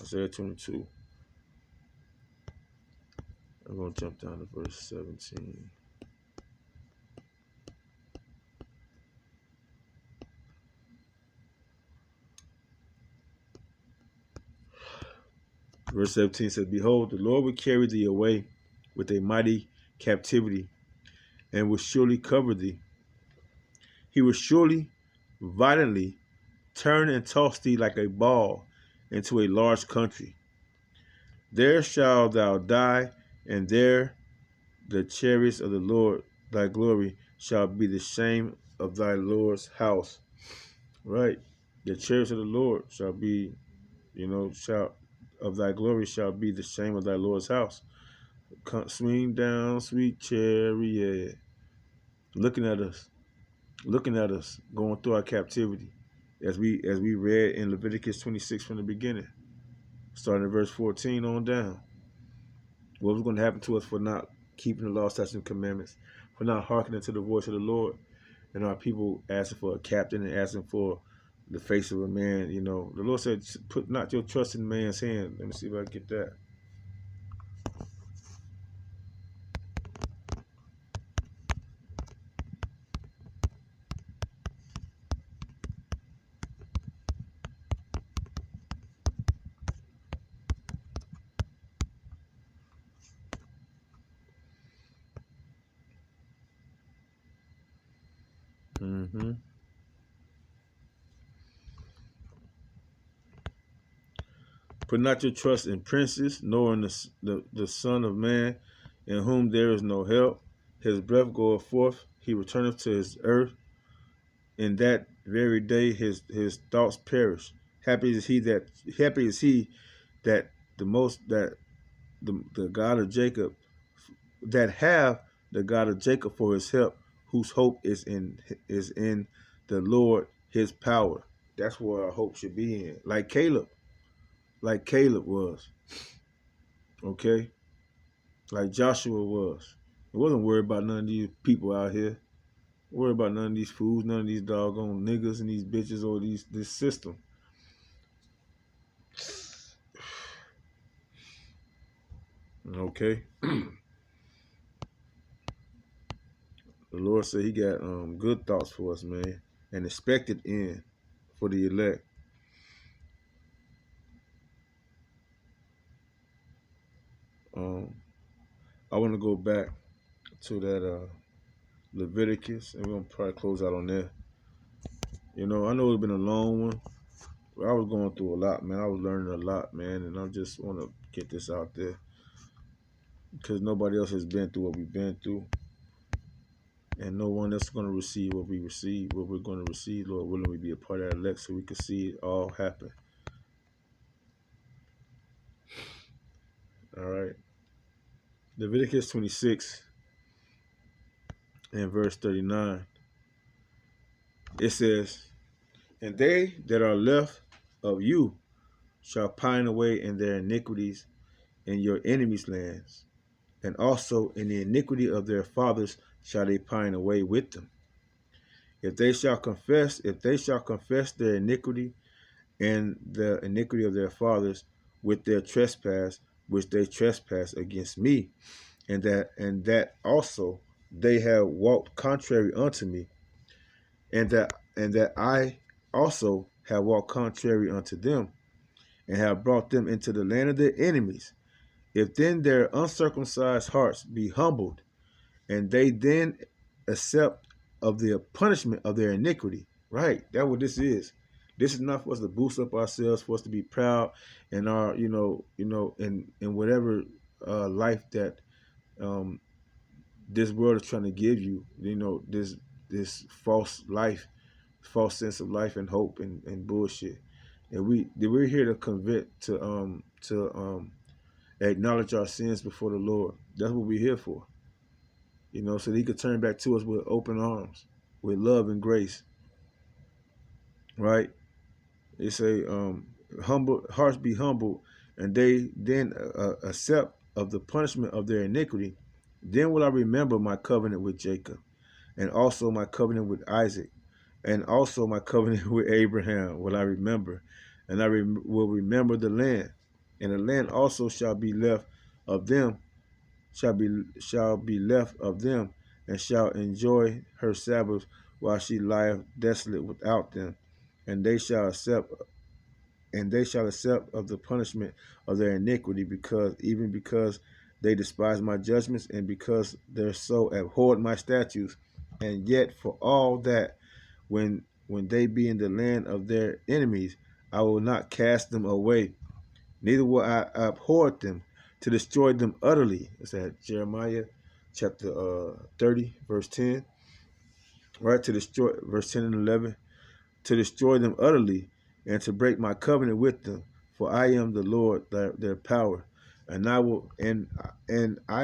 Isaiah 22. I'm going to jump down to verse 17. Verse 17 says, Behold, the Lord will carry thee away with a mighty captivity, and will surely cover thee. He will surely violently turn and toss thee like a ball into a large country. There shalt thou die, and there the chariots of the Lord thy glory shall be the shame of thy Lord's house. Right? The chariots of the Lord shall be, of thy glory shall be the shame of thy Lord's house. Swing down, sweet chariot. Looking at us, going through our captivity, as we read in Leviticus 26 from the beginning, starting at verse 14 on down. What was going to happen to us for not keeping the law, statutes, and commandments, for not hearkening to the voice of the Lord, and our people asking for a captain and asking for the face of a man. You know, the Lord said, "Put not your trust in man's hand." Let me see if I can get that. Mm-hmm. Put not your trust in princes, nor in the Son of Man, in whom there is no help. His breath goeth forth, he returneth to his earth. In that very day his thoughts perish. Happy is he that the most that the God of Jacob, that have the God of Jacob for his help, whose hope is in the Lord his power. That's where our hope should be in. Like Caleb was. Okay? Like Joshua was. He wasn't worried about none of these people out here. Worried about none of these fools, none of these doggone niggas and these bitches or this system. Okay? The Lord said he got good thoughts for us, man. An expected end for the elect. I want to go back to that Leviticus, and we're going to probably close out on that. You know, I know it's been a long one. I was going through a lot, man. I was learning a lot, man, and I just want to get this out there because nobody else has been through what we've been through, and no one else is going to receive what we receive, what we're going to receive. Lord willing, we be a part of that elect so we can see it all happen. All right. Leviticus 26, in verse 39. It says, "And they that are left of you shall pine away in their iniquities in your enemies' lands, and also in the iniquity of their fathers shall they pine away with them. If they shall confess their iniquity and the iniquity of their fathers with their trespass, which they trespass against me, and that also they have walked contrary unto me, and that I also have walked contrary unto them, and have brought them into the land of their enemies. If then their uncircumcised hearts be humbled, and they then accept of the punishment of their iniquity." Right, that's what this is. This is not for us to boost up ourselves, for us to be proud in our, in whatever life that this world is trying to give you. This false life, false sense of life and hope and bullshit. And we're here to convict, to acknowledge our sins before the Lord. That's what we're here for. So that He could turn back to us with open arms, with love and grace. Right? They say, humble hearts be humble, and they then accept of the punishment of their iniquity. Then will I remember my covenant with Jacob, and also my covenant with Isaac, and also my covenant with Abraham will I remember, and I will remember the land, and the land also shall be left of them, shall be left of them, and shall enjoy her Sabbath while she lieth desolate without them, and they shall accept of the punishment of their iniquity, because they despise my judgments, and because their soul abhorred my statutes. And yet for all that, when they be in the land of their enemies, I will not cast them away, neither will I abhor them, to destroy them utterly. It's at Jeremiah chapter 30, verse 10. Right, to destroy, verse 10 and 11, to destroy them utterly, and to break my covenant with them. For I am the Lord, their power, and I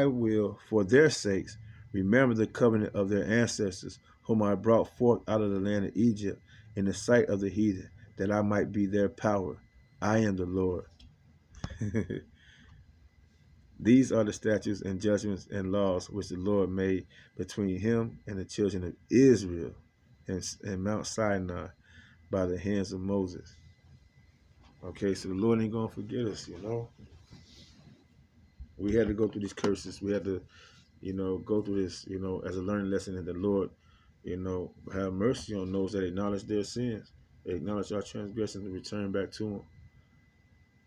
will for their sakes remember the covenant of their ancestors, whom I brought forth out of the land of Egypt in the sight of the heathen, that I might be their power. I am the Lord. These are the statutes and judgments and laws which the Lord made between him and the children of Israel in Mount Sinai by the hands of Moses. Okay, so the Lord ain't gonna forget us, We had to go through these curses. We had to, go through this, as a learning lesson, and the Lord, have mercy on those that acknowledge their sins, they acknowledge our transgressions, and return back to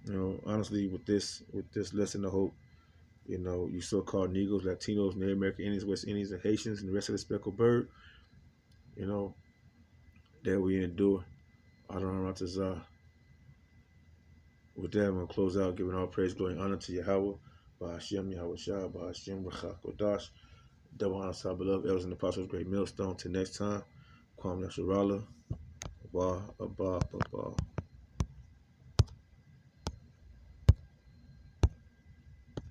Him. Honestly, with this lesson of hope, you so-called Negroes, Latinos, Native American Indians, West Indians, and Haitians, and the rest of the speckled bird, that we endure. Adonai Ratazah. With that, I'm going to close out, giving all praise, glory, and honor to Yahweh, Ba'ashem, Yahweh Shah, Ba'ashem, Rachak Kodash, double honor to our beloved elders and apostles, great millstone. Till next time, Kwam Yasharala, Abba, Abba, Abba.